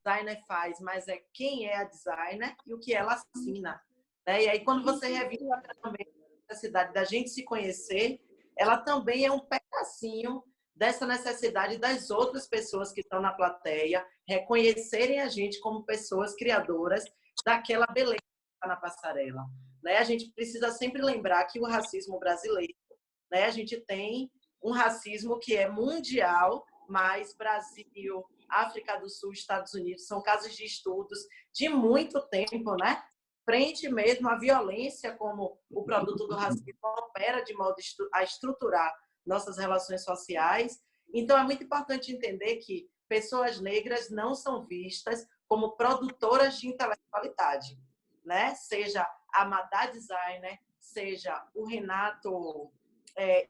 designer faz, mas é quem é a designer e o que ela assina, né? E aí, quando você reivindica também a necessidade da gente se conhecer, ela também é um pedacinho dessa necessidade das outras pessoas que estão na plateia reconhecerem a gente como pessoas criadoras daquela beleza que está na passarela, né? A gente precisa sempre lembrar que o racismo brasileiro, né? A gente tem um racismo que é mundial, mas Brasil, África do Sul, Estados Unidos são casos de estudos de muito tempo, né? Frente mesmo à violência como o produto do racismo opera de modo a estruturar nossas relações sociais. Então, é muito importante entender que pessoas negras não são vistas como produtoras de intelectualidade, né? Seja a Madá designer, seja o Renato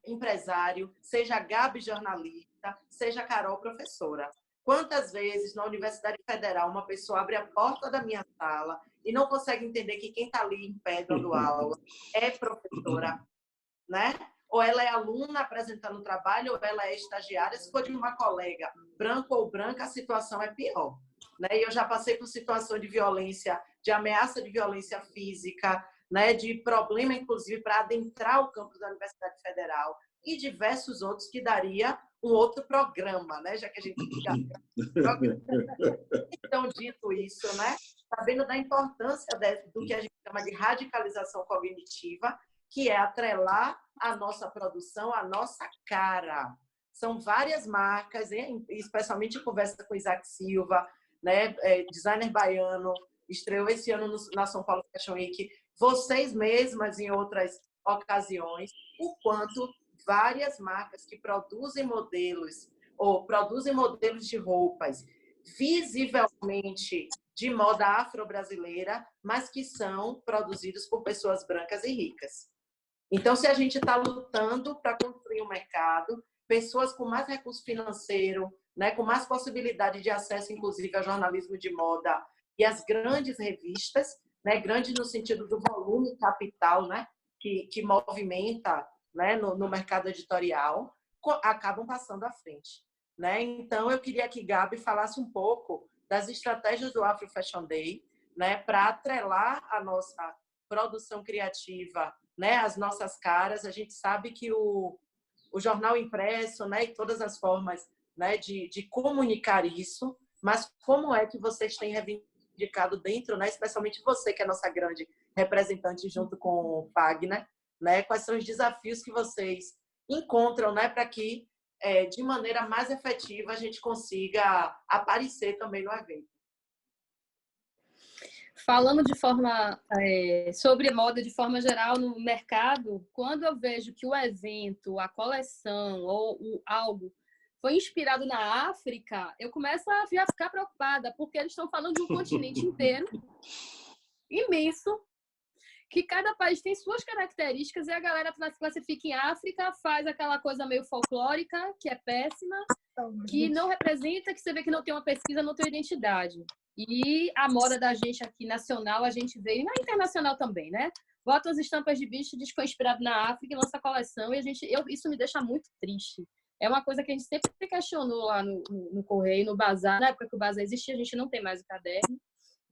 empresário, seja a Gabi jornalista, seja a Carol professora. Quantas vezes na Universidade Federal uma pessoa abre a porta da minha sala e não consegue entender que quem está ali em pé dando aula é professora, né? Ou ela é aluna apresentando trabalho, ou ela é estagiária. Se for de uma colega branca ou branca, a situação é pior, né? E eu já passei por situação de violência, de ameaça de violência física, né? De problema, inclusive, para adentrar o campus da Universidade Federal e diversos outros que daria um outro programa, né? Já que a gente então, dito isso, né? Sabendo da importância do que a gente chama de radicalização cognitiva, que é atrelar a nossa produção, a nossa cara. São várias marcas, especialmente em conversa com Isaac Silva, né? Designer baiano, estreou esse ano na São Paulo Fashion Week, vocês mesmas em outras ocasiões, o quanto várias marcas que produzem modelos ou produzem modelos de roupas visivelmente de moda afro-brasileira, mas que são produzidos por pessoas brancas e ricas. Então, se a gente está lutando para construir um mercado, pessoas com mais recurso financeiro, né, com mais possibilidade de acesso, inclusive, ao jornalismo de moda e às grandes revistas, né, grandes no sentido do volume capital, né, que movimenta, né, no mercado editorial, acabam passando à frente, né? Então, eu queria que Gabi falasse um pouco das estratégias do Afro Fashion Day, né, para atrelar a nossa produção criativa, né, as nossas caras. A gente sabe que o jornal impresso, né, e todas as formas, né, de comunicar isso, mas como é que vocês têm reivindicado dentro, né, especialmente você, que é a nossa grande representante junto com o Fagner, né, quais são os desafios que vocês encontram, né, para que, de maneira mais efetiva, a gente consiga aparecer também no evento? Falando de forma sobre moda de forma geral no mercado, quando eu vejo que o evento, a coleção ou algo foi inspirado na África, eu começo a ficar preocupada, porque eles estão falando de um continente inteiro, imenso, que cada país tem suas características e a galera classifica em África, faz aquela coisa meio folclórica, que é péssima, que não representa, que você vê que não tem uma pesquisa, não tem identidade. E a moda da gente aqui nacional, a gente veio, e na internacional também, né? Bota as estampas de bicho, diz que foi inspirado na África e lança a coleção, e isso me deixa muito triste. É uma coisa que a gente sempre questionou lá no Correio, no Bazar. Na época que o Bazar existia, a gente não tem mais o caderno,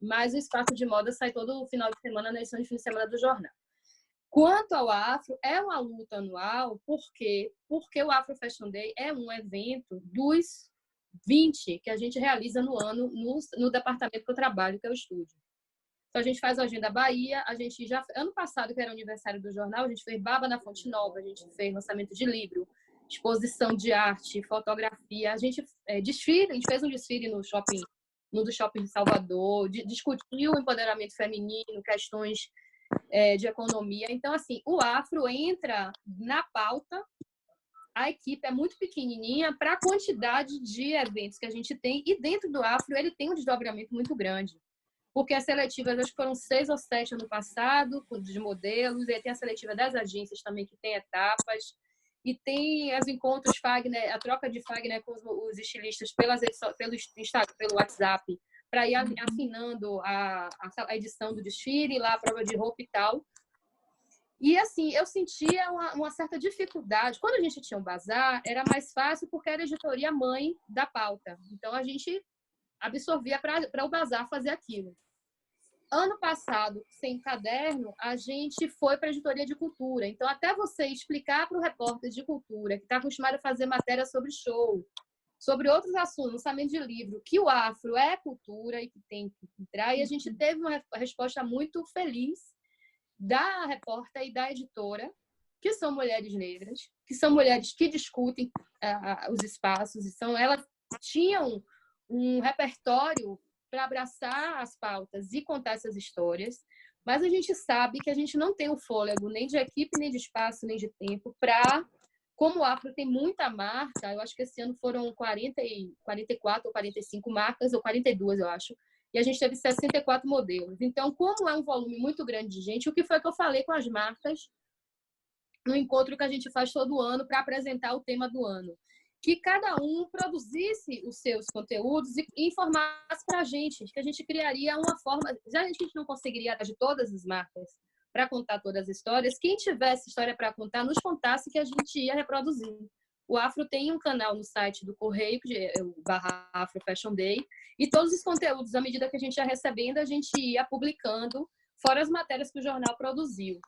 mas o Espaço de Moda sai todo final de semana na edição de fim de semana do jornal. Quanto ao Afro, é uma luta anual, porque o Afro Fashion Day é um evento dos 20 que a gente realiza no ano no departamento que eu trabalho, que é o estúdio. Então, a gente faz a Agenda Bahia, a gente já... Ano passado, que era o aniversário do jornal, a gente fez Baba na Fonte Nova, a gente fez lançamento de livro, exposição de arte, fotografia, a gente desfile, a gente fez um desfile no do shopping de Salvador, discutiu o empoderamento feminino, questões de economia. Então, assim, o Afro entra na pauta, a equipe é muito pequenininha para a quantidade de eventos que a gente tem, e dentro do Afro ele tem um desdobramento muito grande, porque as seletivas, acho que foram 6 ou 7 ano passado, de modelos, e aí tem a seletiva das agências também, que tem etapas, e tem os encontros Fagner, a troca de Fagner com os estilistas pelo Instagram, pelo WhatsApp, para ir afinando a edição do desfile, lá a prova de roupa e tal. E, assim, eu sentia uma certa dificuldade. Quando a gente tinha um bazar, era mais fácil porque era a editoria mãe da pauta. Então, a gente absorvia para o bazar fazer aquilo. Ano passado, sem caderno, a gente foi para a editoria de cultura. Então, até você explicar para o repórter de cultura, que está acostumado a fazer matéria sobre show, sobre outros assuntos, lançamento de livro, que o afro é cultura e que tem que entrar. E a gente teve uma resposta muito feliz da repórter e da editora, que são mulheres negras, que são mulheres que discutem os espaços, e elas tinham um repertório para abraçar as pautas e contar essas histórias, mas a gente sabe que a gente não tem o fôlego nem de equipe, nem de espaço, nem de tempo para... Como o afro tem muita marca, eu acho que esse ano foram 44 ou 45 marcas, ou 42, eu acho, e a gente teve 64 modelos. Então, como é um volume muito grande de gente, o que foi que eu falei com as marcas no encontro que a gente faz todo ano para apresentar o tema do ano? Que cada um produzisse os seus conteúdos e informasse para a gente, que a gente criaria uma forma... Já a gente não conseguiria de todas as marcas para contar todas as histórias, quem tivesse história para contar, nos contasse que a gente ia reproduzir. O Afro tem um canal no site do Correio, que é o /Afro Fashion Day, e todos os conteúdos, à medida que a gente ia recebendo, a gente ia publicando, fora as matérias que o jornal produziu.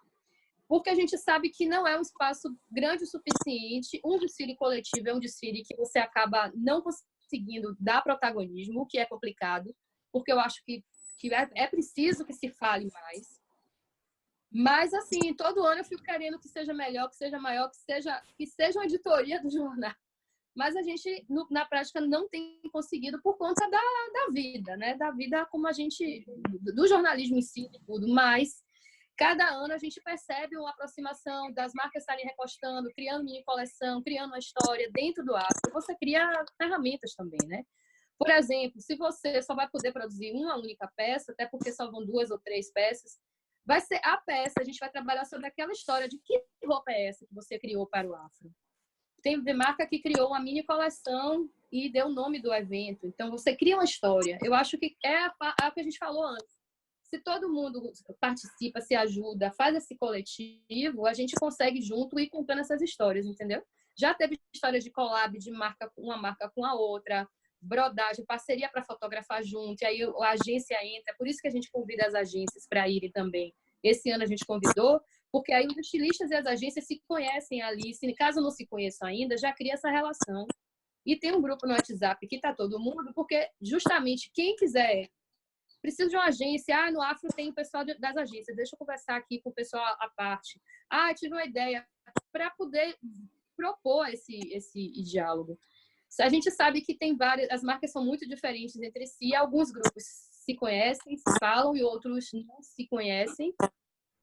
Porque a gente sabe que não é um espaço grande o suficiente. Um desfile coletivo é um desfile que você acaba não conseguindo dar protagonismo, o que é complicado, porque eu acho que é preciso que se fale mais. Mas, assim, todo ano eu fico querendo que seja melhor, que seja maior, que seja uma editoria do jornal. Mas a gente, na prática, não tem conseguido por conta da vida, né? Da vida como a gente... do jornalismo em si e tudo. Mas, cada ano, a gente percebe uma aproximação das marcas estarem repostando, criando mini coleção, criando uma história dentro do afro. Você cria ferramentas também, né? Por exemplo, se você só vai poder produzir uma única peça, até porque só vão 2 ou 3 peças, vai ser a peça, a gente vai trabalhar sobre aquela história de que roupa é essa que você criou para o afro. Tem marca que criou uma mini coleção e deu o nome do evento. Então, você cria uma história. Eu acho que é o que a gente falou antes. Se todo mundo participa, se ajuda, faz esse coletivo, a gente consegue junto ir contando essas histórias, entendeu? Já teve histórias de collab de uma marca com a outra, brodagem, parceria para fotografar junto, e aí a agência entra. Por isso que a gente convida as agências para irem também. Esse ano a gente convidou, porque aí os estilistas e as agências se conhecem ali. Se caso não se conheçam ainda, já cria essa relação. E tem um grupo no WhatsApp que está todo mundo, porque justamente quem quiser, precisa de uma agência, no Afro tem o pessoal das agências, deixa eu conversar aqui com o pessoal à parte. Tive uma ideia, para poder propor esse diálogo. A gente sabe que tem as marcas são muito diferentes entre si, alguns grupos se conhecem, se falam, e outros não se conhecem,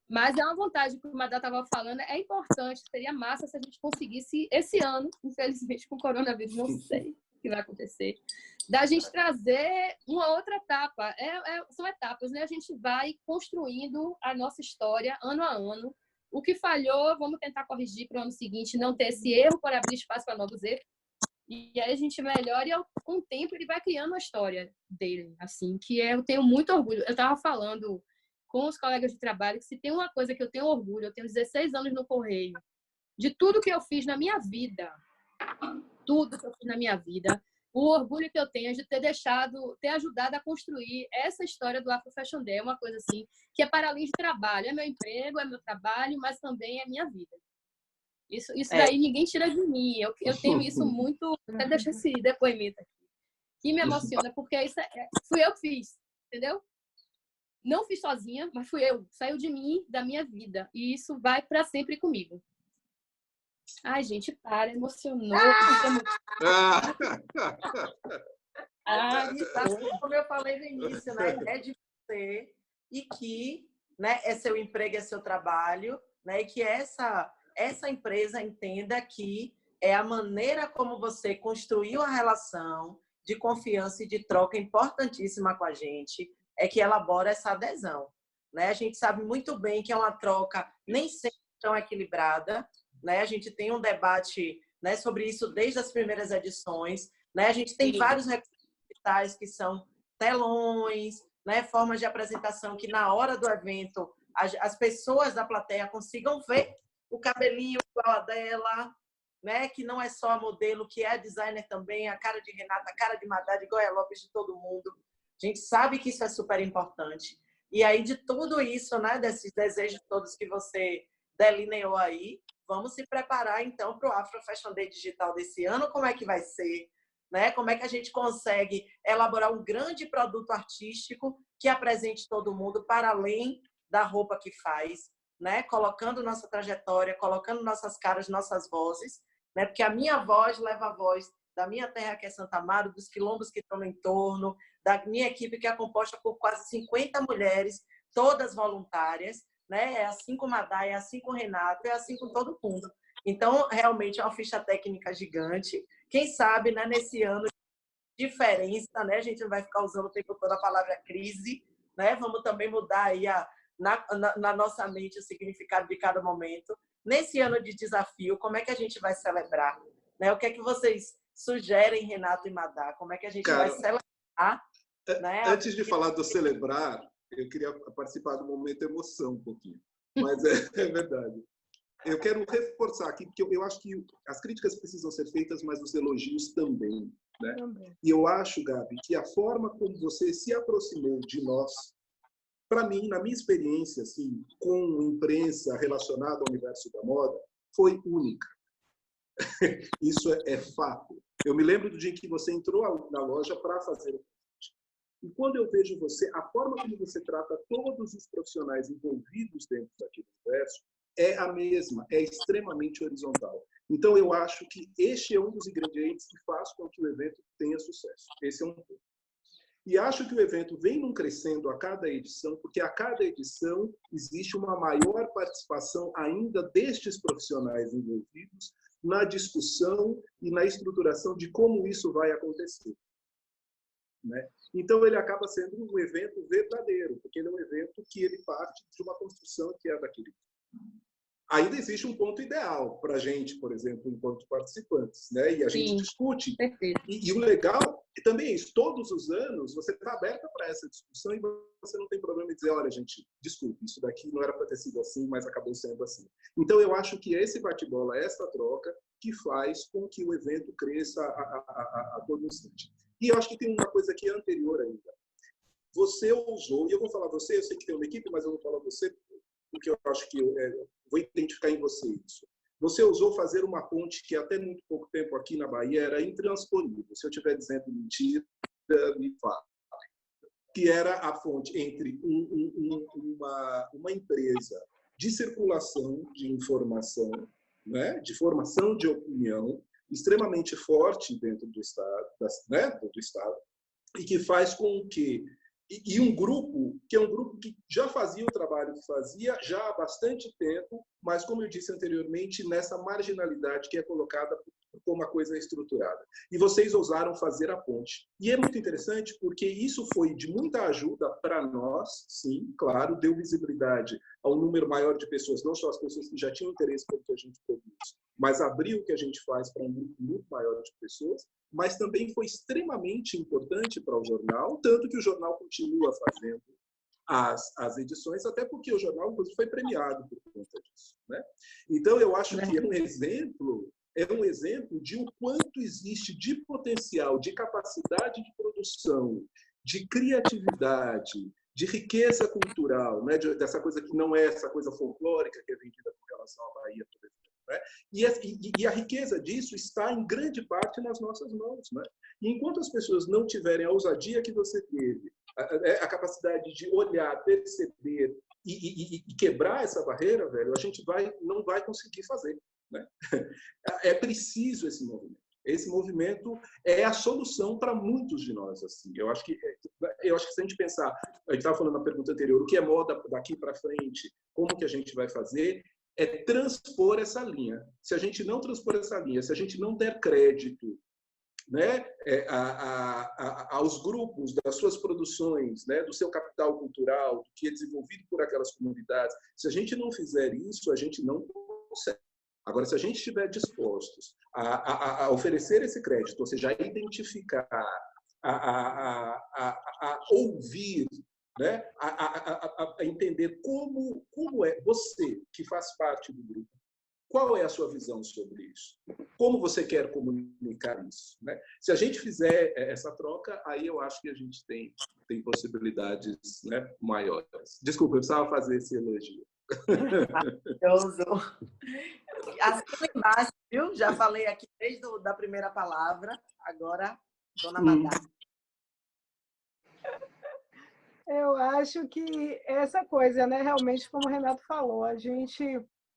mas é uma vontade, como a Madá estava falando, é importante, seria massa se a gente conseguisse esse ano, infelizmente com o coronavírus, não sei o que vai acontecer, da gente trazer uma outra etapa. São etapas, né? A gente vai construindo a nossa história ano a ano. O que falhou, vamos tentar corrigir para o ano seguinte, não ter esse erro para abrir espaço para novos erros. E aí a gente melhora e com o tempo ele vai criando a história dele, assim, que eu tenho muito orgulho. Eu estava falando com os colegas de trabalho que se tem uma coisa que eu tenho orgulho, eu tenho 16 anos no Correio, de tudo que eu fiz na minha vida, o orgulho que eu tenho é de ter ajudado a construir essa história do Afro Fashion Day, uma coisa assim, que é para além de trabalho, é meu emprego, é meu trabalho, mas também é minha vida. Isso daí ninguém tira de mim. Eu tenho isso muito... Até deixa esse depoimento aqui. Que me emociona, porque fui eu que fiz, entendeu? Não fiz sozinha, mas fui eu. Saiu de mim, da minha vida. E isso vai para sempre comigo. Ai, gente, emocionou. Como eu falei no início, né? É de você e que, né, é seu emprego, é seu trabalho, né? E que essa empresa entenda que é a maneira como você construiu a relação de confiança e de troca importantíssima com a gente, é que elabora essa adesão, né? A gente sabe muito bem que é uma troca nem sempre tão equilibrada, né? A gente tem um debate, né, sobre isso desde as primeiras edições, né? A gente tem vários recursos digitais que são telões, né, formas de apresentação que na hora do evento as pessoas da plateia consigam ver o cabelinho igual a dela, né? Que não é só a modelo, que é a designer também, a cara de Renata, a cara de Madá, de Goya Lopes, de todo mundo. A gente sabe que isso é super importante. E aí, de tudo isso, né, desses desejos todos que você delineou aí, vamos se preparar, então, para o Afro Fashion Day Digital desse ano. Como é que vai ser? Né? Como é que a gente consegue elaborar um grande produto artístico que apresente todo mundo para além da roupa que faz, né? Colocando nossa trajetória, colocando nossas caras, nossas vozes, né? Porque a minha voz leva a voz da minha terra, que é Santa Amaro, dos quilombos que estão no entorno, da minha equipe, que é composta por quase 50 mulheres, todas voluntárias, né? É assim com a Madá, é assim com o Renato, é assim com todo mundo. Então, realmente, é uma ficha técnica gigante. Quem sabe, né, nesse ano de diferença, né? A gente não vai ficar usando o tempo todo a palavra crise, né? Vamos também mudar aí na nossa mente o significado de cada momento. Nesse ano de desafio, como é que a gente vai celebrar? Né? O que é que vocês sugerem, Renato e Madá? Como é que a gente vai celebrar? Né? Antes de falar do celebrar, eu queria participar do momento emoção um pouquinho. Mas é verdade. Eu quero reforçar aqui, porque eu acho que as críticas precisam ser feitas, mas os elogios também, né? E eu acho, Gabi, que a forma como você se aproximou de nós, para mim, na minha experiência, assim, com imprensa relacionada ao universo da moda, foi única. Isso é fato. Eu me lembro do dia que você entrou na loja para fazer o convite. E quando eu vejo você, a forma como você trata todos os profissionais envolvidos dentro daquele universo, é a mesma, é extremamente horizontal. Então, eu acho que este é um dos ingredientes que faz com que o evento tenha sucesso. Esse é um ponto. E acho que o evento vem num crescendo a cada edição, porque a cada edição existe uma maior participação ainda destes profissionais envolvidos na discussão e na estruturação de como isso vai acontecer. Né? Então, ele acaba sendo um evento verdadeiro, porque ele é um evento que ele parte de uma construção que é daquele. Ainda existe um ponto ideal para a gente, por exemplo, enquanto participantes, né? E a gente discute. E o legal também é isso, todos os anos você está aberta para essa discussão e você não tem problema em dizer, olha, gente, desculpe, isso daqui não era para ter sido assim, mas acabou sendo assim. Então, eu acho que esse bate-bola, essa troca, que faz com que o evento cresça a todo instante. E eu acho que tem uma coisa que é anterior ainda. Você ousou, e eu vou falar você, eu sei que tem uma equipe, mas eu vou falar você, porque eu acho que eu vou identificar em você isso. Você ousou fazer uma ponte que até muito pouco tempo aqui na Bahia era intransponível. Se eu estiver dizendo mentira, me fala. Que era a ponte entre uma empresa de circulação de informação, né, de formação de opinião, extremamente forte dentro do Estado, né, do Estado, e que faz com que e um grupo que é um grupo que já fazia o trabalho que fazia já há bastante tempo, mas, como eu disse anteriormente, nessa marginalidade que é colocada como uma coisa estruturada. E vocês ousaram fazer a ponte. E é muito interessante porque isso foi de muita ajuda para nós, sim, claro, deu visibilidade ao número maior de pessoas, não só as pessoas que já tinham interesse pelo que a gente produz, mas abriu o que a gente faz para um grupo muito maior de pessoas, mas também foi extremamente importante para o jornal, tanto que o jornal continua fazendo as edições, até porque o jornal, inclusive, foi premiado por conta disso. Né? Então, eu acho que é um exemplo de o quanto existe de potencial, de capacidade de produção, de criatividade, de riqueza cultural, né? Dessa coisa que não é essa coisa folclórica que é vendida com relação à Bahia, por exemplo. Né? E a riqueza disso está, em grande parte, nas nossas mãos. Né? E enquanto as pessoas não tiverem a ousadia que você teve, a capacidade de olhar, perceber e quebrar essa barreira, velho, a gente não vai conseguir fazer. Né? É preciso esse movimento. Esse movimento é a solução para muitos de nós. Assim. Eu acho que se a gente pensar, a gente estava falando na pergunta anterior, o que é moda daqui para frente, como que a gente vai fazer, é transpor essa linha. Se a gente não transpor essa linha, se a gente não der crédito, né, aos grupos das suas produções, né, do seu capital cultural, que é desenvolvido por aquelas comunidades, se a gente não fizer isso, a gente não consegue. Agora, se a gente estiver dispostos a oferecer esse crédito, ou seja, a identificar, a ouvir, né? A entender como é você, que faz parte do grupo, qual é a sua visão sobre isso? Como você quer comunicar isso? Né? Se a gente fizer essa troca, aí eu acho que a gente tem possibilidades, né, maiores. Desculpa, eu precisava fazer esse elogio. Maravilhoso. Assina embaixo, viu? Já falei aqui desde a primeira palavra. Agora, dona Madá. Eu acho que essa coisa, né? Realmente, como o Renato falou, a gente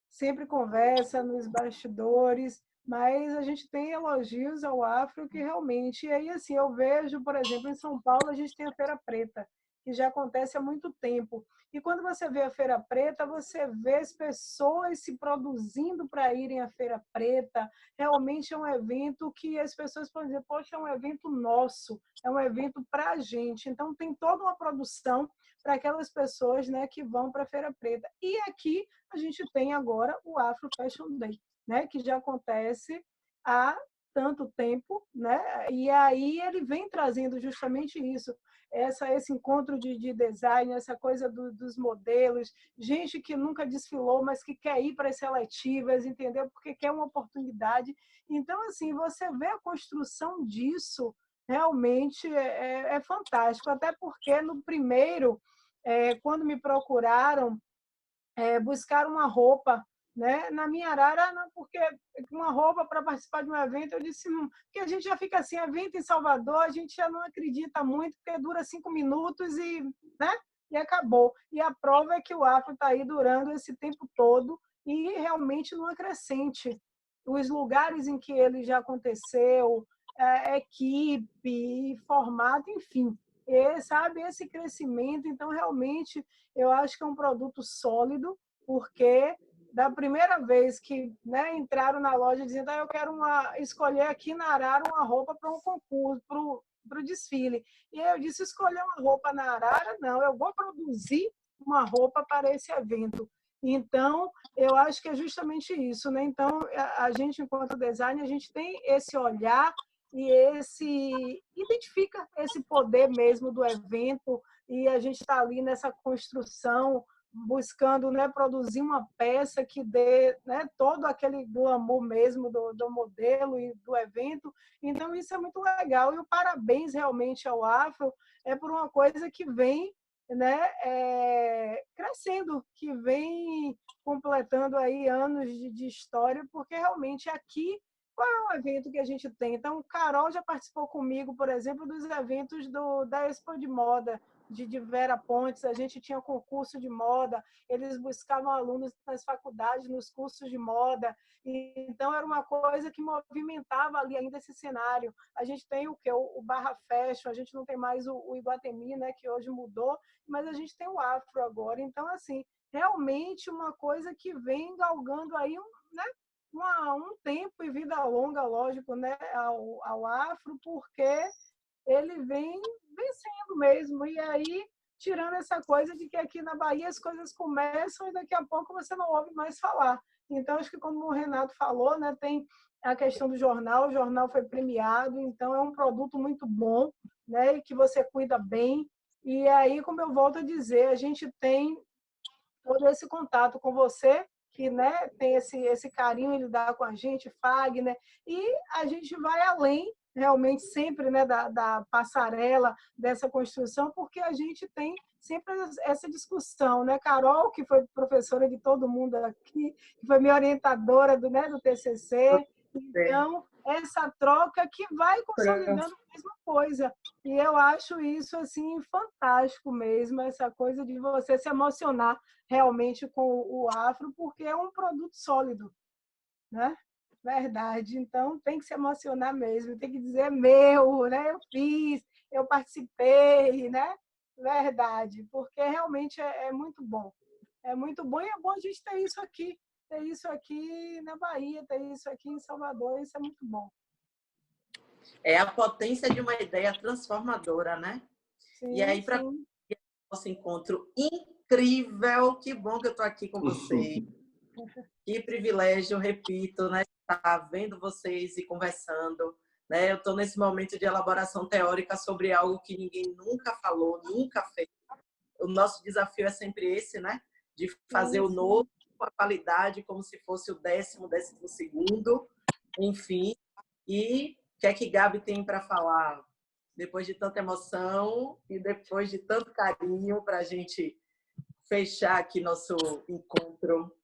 sempre conversa nos bastidores, mas a gente tem elogios ao Afro que realmente... E aí, assim, eu vejo, por exemplo, em São Paulo, a gente tem a Feira Preta, que já acontece há muito tempo. E quando você vê a Feira Preta, você vê as pessoas se produzindo para irem à Feira Preta. Realmente é um evento que as pessoas podem dizer, poxa, é um evento nosso, é um evento para a gente. Então, tem toda uma produção para aquelas pessoas, né, que vão para a Feira Preta. E aqui a gente tem agora o Afro Fashion Day, né, que já acontece há tanto tempo, né? E aí ele vem trazendo justamente isso, esse encontro de design, essa coisa dos modelos, gente que nunca desfilou, mas que quer ir para as seletivas, entendeu? Porque quer uma oportunidade. Então, assim, você vê a construção disso, realmente é fantástico. Até porque no primeiro, quando me procuraram, buscar uma roupa, né? Na minha arara, não, porque uma roupa para participar de um evento, eu disse, porque a gente já fica assim, evento em Salvador, a gente já não acredita muito, porque dura 5 minutos né? E acabou. E a prova é que o Afro está aí durando esse tempo todo e realmente numa crescente. Os lugares em que ele já aconteceu, equipe, formato, enfim, sabe, esse crescimento. Então, realmente, eu acho que é um produto sólido, porque da primeira vez que, né, entraram na loja dizendo eu quero escolher aqui na Arara uma roupa para um concurso, para o desfile. E aí eu disse, escolher uma roupa na Arara? Não, eu vou produzir uma roupa para esse evento. Então, eu acho que é justamente isso, né? Então, a gente, enquanto designer, a gente tem esse olhar e identifica esse poder mesmo do evento, e a gente está ali nessa construção, buscando, né, produzir uma peça que dê, né, todo aquele glamour mesmo do modelo e do evento. Então, isso é muito legal. E o parabéns realmente ao Afro por uma coisa que vem, né, crescendo, que vem completando aí anos de história, porque realmente aqui, qual é o evento que a gente tem? Então, Carol já participou comigo, por exemplo, dos eventos da Expo de Moda, de Vera Pontes. A gente tinha concurso de moda, eles buscavam alunos nas faculdades, nos cursos de moda. Então, era uma coisa que movimentava ali ainda esse cenário. A gente tem o Barra Fashion, a gente não tem mais o Iguatemi, né, que hoje mudou, mas a gente tem o Afro agora. Então, assim, realmente uma coisa que vem galgando aí, né, um tempo e vida longa, lógico, né, ao Afro, porque ele vem vencendo mesmo. E aí, tirando essa coisa de que aqui na Bahia as coisas começam e daqui a pouco você não ouve mais falar. Então, acho que como o Renato falou, né, tem a questão do jornal, o jornal foi premiado, então é um produto muito bom, né, e que você cuida bem. E aí, como eu volto a dizer, a gente tem todo esse contato com você, que, né, tem esse carinho em lidar com a gente, Fagner, e a gente vai além, realmente, sempre, né, da passarela, dessa construção, porque a gente tem sempre essa discussão, né? Carol, que foi professora de todo mundo aqui, que foi minha orientadora do TCC, então, essa troca que vai consolidando a mesma coisa. E eu acho isso, assim, fantástico mesmo, essa coisa de você se emocionar realmente com o Afro, porque é um produto sólido, né? Verdade. Então, tem que se emocionar mesmo, tem que dizer meu, né? Eu fiz, eu participei, né? Verdade, porque realmente é muito bom. É muito bom e é bom a gente ter isso aqui na Bahia, ter isso aqui em Salvador, isso é muito bom. É a potência de uma ideia transformadora, né? Sim, e aí, para nosso encontro incrível, que bom que eu estou aqui com vocês. Que privilégio, repito, né? Estar vendo vocês e conversando. Né? Eu estou nesse momento de elaboração teórica sobre algo que ninguém nunca falou, nunca fez. o nosso desafio é sempre esse, né? De fazer o novo com a qualidade, como se fosse o 12º, enfim. E o que é que Gabi tem para falar? Depois de tanta emoção e depois de tanto carinho para a gente fechar aqui nosso encontro.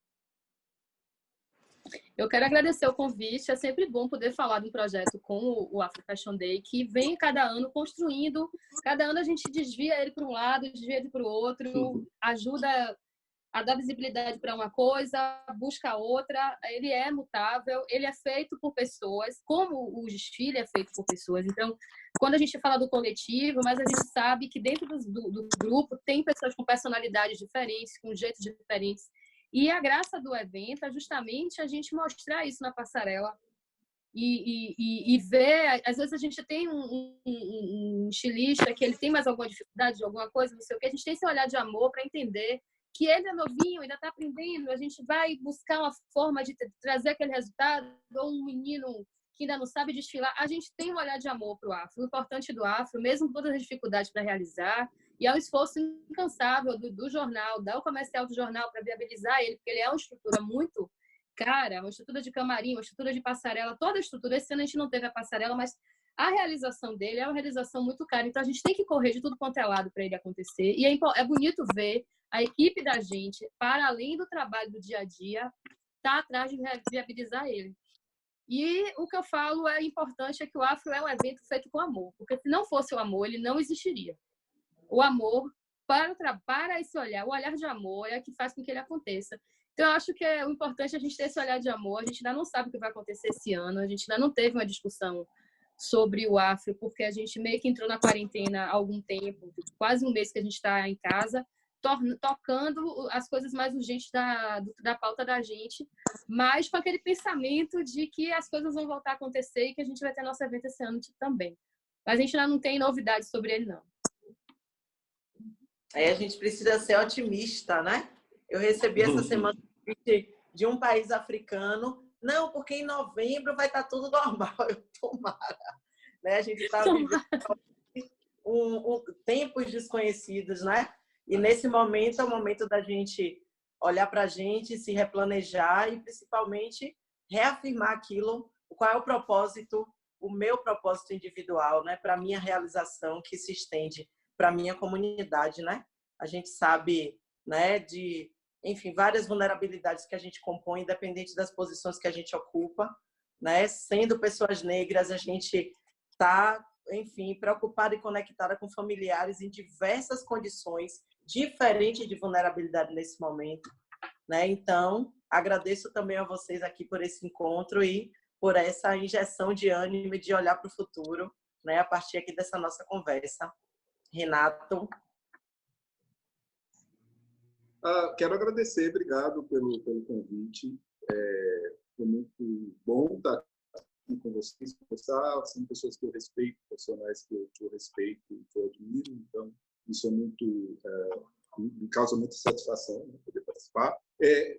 Eu quero agradecer o convite. É sempre bom poder falar de um projeto como o Afro Fashion Day, que vem cada ano construindo. Cada ano a gente desvia ele para um lado, desvia ele para o outro, ajuda a dar visibilidade para uma coisa, busca outra. Ele é mutável, ele é feito por pessoas, como o desfile é feito por pessoas. Então, quando a gente fala do coletivo, mas a gente sabe que dentro do grupo tem pessoas com personalidades diferentes, com jeitos diferentes. E a graça do evento é justamente a gente mostrar isso na passarela e ver. Às vezes a gente tem um estilista que ele tem mais alguma dificuldade de alguma coisa, não sei o que. A gente tem esse olhar de amor para entender que ele é novinho, ainda está aprendendo. A gente vai buscar uma forma de trazer aquele resultado. Ou um menino que ainda não sabe desfilar. A gente tem um olhar de amor para o afro. O importante do afro, mesmo com todas as dificuldades para realizar, e é um esforço incansável do jornal, do comercial do jornal para viabilizar ele, porque ele é uma estrutura muito cara, uma estrutura de camarim, uma estrutura de passarela, toda a estrutura. Esse ano a gente não teve a passarela, mas a realização dele é uma realização muito cara. Então a gente tem que correr de tudo quanto é lado para ele acontecer. E é bonito ver a equipe da gente, para além do trabalho do dia a dia, tá atrás de viabilizar ele. E o que eu falo é importante é que o Afro é um evento feito com amor, porque se não fosse o amor, ele não existiria. O amor para esse olhar, o olhar de amor é que faz com que ele aconteça. Então, eu acho que o importante é a gente ter esse olhar de amor. A gente ainda não sabe o que vai acontecer esse ano, a gente ainda não teve uma discussão sobre o Afro, porque a gente meio que entrou na quarentena há algum tempo, quase um mês que a gente está em casa, tocando as coisas mais urgentes da pauta da gente, mas com aquele pensamento de que as coisas vão voltar a acontecer e que a gente vai ter nosso evento esse ano também. Mas a gente ainda não tem novidades sobre ele, não. A gente precisa ser otimista, né? Eu recebi essa semana de um país africano. Não, porque em novembro vai estar tudo normal. Eu tomara. Né? A gente está vivendo tempos desconhecidos, né? E nesse momento é o momento da gente olhar para a gente, se replanejar e principalmente reafirmar aquilo, qual é o propósito, o meu propósito individual, né? Para a minha realização que se estende para a minha comunidade, né? A gente sabe, né, de, enfim, várias vulnerabilidades que a gente compõe, independente das posições que a gente ocupa, né? Sendo pessoas negras, a gente está, enfim, preocupada e conectada com familiares em diversas condições diferentes de vulnerabilidade nesse momento, né? Então, agradeço também a vocês aqui por esse encontro e por essa injeção de ânimo e de olhar para o futuro, né? A partir aqui dessa nossa conversa. Renato. Quero agradecer, obrigado pelo convite. Foi muito bom estar aqui com vocês, conversar. São pessoas que eu respeito, profissionais que eu respeito e que eu admiro, então isso é muito, me causa muita satisfação, né, poder participar.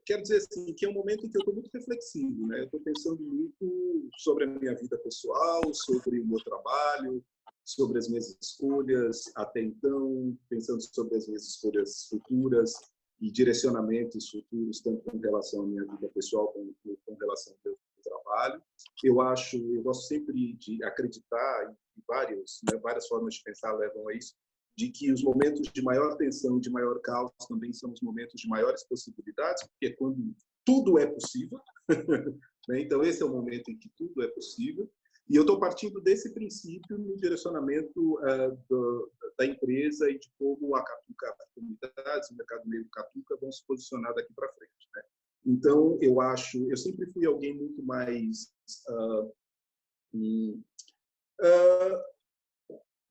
Quero dizer assim, que é um momento em que eu estou muito reflexivo, né? Eu estou pensando muito sobre a minha vida pessoal, sobre o meu trabalho, sobre as minhas escolhas até então, pensando sobre as minhas escolhas futuras e direcionamentos futuros, tanto com relação à minha vida pessoal como com relação ao meu trabalho. Eu gosto sempre de acreditar em várias formas de pensar levam a isso, de que os momentos de maior tensão, de maior caos, também são os momentos de maiores possibilidades, porque é quando tudo é possível. Então, esse é o momento em que tudo é possível. E eu estou partindo desse princípio no direcionamento da empresa e de como a Catuca, as comunidades, o mercado negro Catuca vão se posicionar daqui para frente, né? Então, eu sempre fui alguém muito mais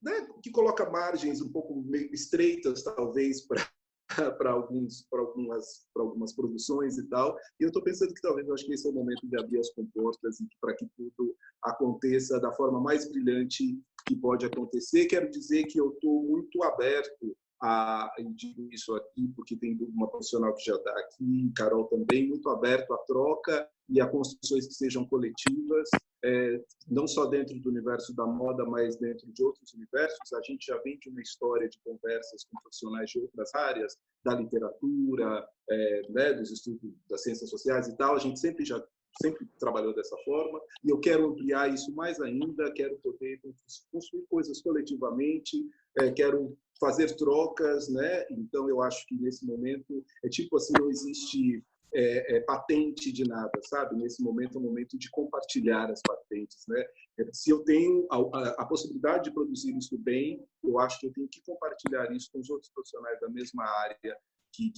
né, que coloca margens um pouco meio estreitas, talvez, para algumas produções e tal. E eu estou pensando que talvez, eu acho que esse é o momento de abrir as comportas e para que tudo aconteça da forma mais brilhante que pode acontecer. Quero dizer que eu estou muito aberto eu digo isso aqui porque tem uma profissional que já está aqui, Carol também, muito aberto à troca e a construções que sejam coletivas, não só dentro do universo da moda, mas dentro de outros universos. A gente já vem de uma história de conversas com profissionais de outras áreas, da literatura, né, dos estudos das ciências sociais e tal. A gente sempre trabalhou dessa forma, e eu quero ampliar isso mais ainda, quero poder construir coisas coletivamente, quero fazer trocas, né? Então eu acho que nesse momento tipo assim, não existe patente de nada, sabe? Nesse momento é um momento de compartilhar as patentes, né? Se eu tenho a possibilidade de produzir isso bem, eu acho que eu tenho que compartilhar isso com os outros profissionais da mesma área que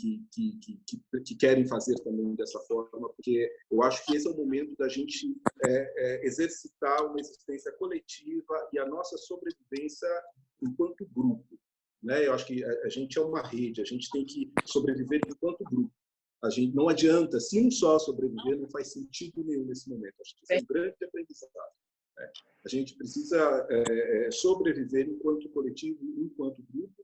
querem fazer também dessa forma, porque eu acho que esse é o momento da gente exercitar uma existência coletiva e a nossa sobrevivência enquanto grupo, né? Eu acho que a gente é uma rede, a gente tem que sobreviver enquanto grupo. A gente não adianta, se um só sobreviver, não faz sentido nenhum nesse momento. Acho que isso é um grande aprendizado, né? A gente precisa sobreviver enquanto coletivo, enquanto grupo.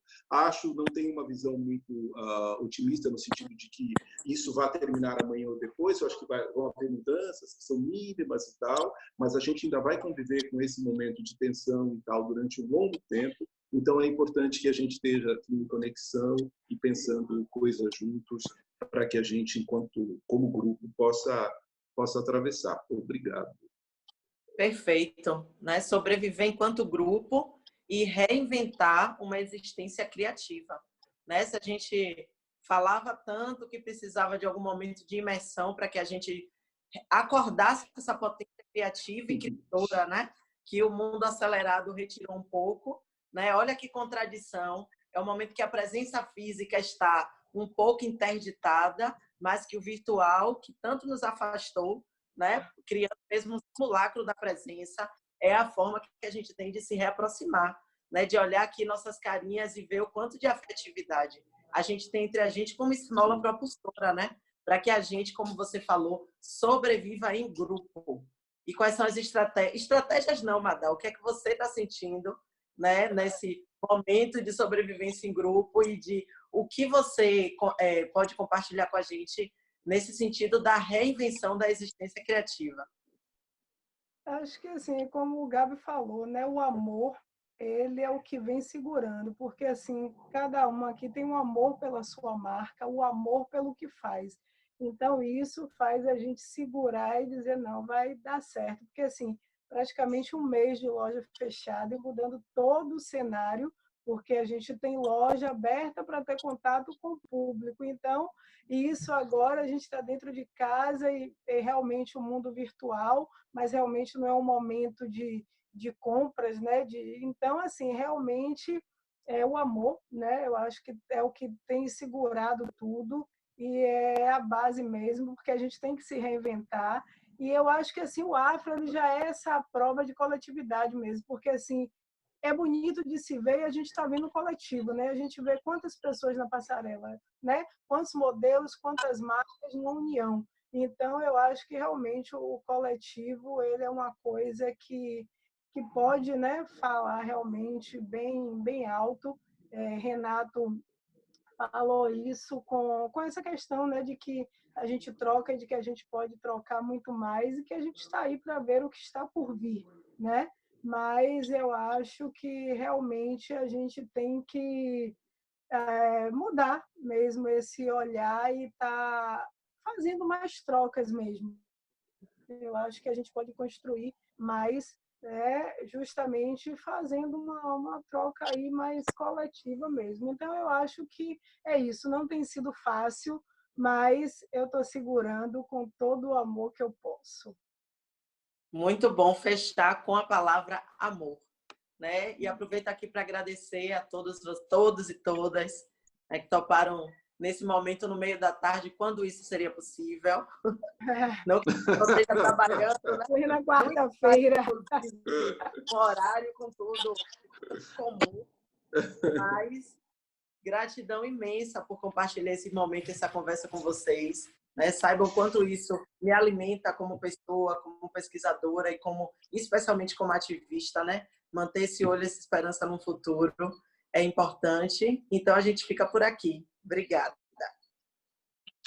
Não tenho uma visão muito otimista no sentido de que isso vai terminar amanhã ou depois. Eu acho que vão haver mudanças que são mínimas e tal, mas a gente ainda vai conviver com esse momento de tensão e tal durante um longo tempo. Então é importante que a gente esteja aqui em conexão e pensando coisas juntos para que a gente, como grupo, possa atravessar. Obrigado. Perfeito, né? Sobreviver enquanto grupo e reinventar uma existência criativa, né? Se a gente falava tanto que precisava de algum momento de imersão para que a gente acordasse com essa potência criativa e criadora, né? Que o mundo acelerado retirou um pouco, né? Olha que contradição. É um momento que a presença física está um pouco interditada, mas que o virtual, que tanto nos afastou, né, criando mesmo um simulacro da presença, é a forma que a gente tem de se reaproximar, né, de olhar aqui nossas carinhas e ver o quanto de afetividade a gente tem entre a gente como esmola propulsora, né, para que a gente, como você falou, sobreviva em grupo. E quais são as estratégias? Estratégias não, Madá, o que é que você está sentindo, né, nesse momento de sobrevivência em grupo e de o que você pode compartilhar com a gente nesse sentido da reinvenção da existência criativa? Acho que, assim, como o Gabi falou, né, o amor, ele é o que vem segurando, porque, assim, cada um aqui tem um amor pela sua marca, o amor pelo que faz. Então, isso faz a gente segurar e dizer, não, vai dar certo. Porque, assim, praticamente um mês de loja fechada e mudando todo o cenário, porque a gente tem loja aberta para ter contato com o público. Então, isso agora a gente está dentro de casa e realmente o mundo virtual, mas realmente não é um momento de compras, né? Então, assim, realmente é o amor, né? Eu acho que é o que tem segurado tudo e é a base mesmo, porque a gente tem que se reinventar. E eu acho que assim o Afro ele já é essa prova de coletividade mesmo, porque assim é bonito de se ver e a gente está vendo o coletivo, né? A gente vê quantas pessoas na passarela, né? Quantos modelos, quantas marcas numa união. Então, eu acho que realmente o coletivo ele é uma coisa que pode, né, falar realmente bem alto. Renato falou isso com essa questão, né, de que a gente troca e de que a gente pode trocar muito mais e que a gente está aí para ver o que está por vir, né? Mas eu acho que realmente a gente tem que mudar mesmo esse olhar e estar fazendo mais trocas mesmo. Eu acho que a gente pode construir mais, justamente fazendo uma troca aí mais coletiva mesmo. Então, eu acho que é isso. Não tem sido fácil, mas eu estou segurando com todo o amor que eu posso. Muito bom fechar com a palavra amor, né? E aproveito aqui para agradecer a todos e todas, né, que toparam nesse momento no meio da tarde, quando isso seria possível. Não que você esteja trabalhando, né? Foi na quarta-feira. Um horário com tudo comum. Mas gratidão imensa por compartilhar esse momento, essa conversa com vocês. Né? Saibam o quanto isso me alimenta como pessoa, como pesquisadora e especialmente como ativista, né? Manter esse olho, essa esperança no futuro é importante. Então, a gente fica por aqui. Obrigada.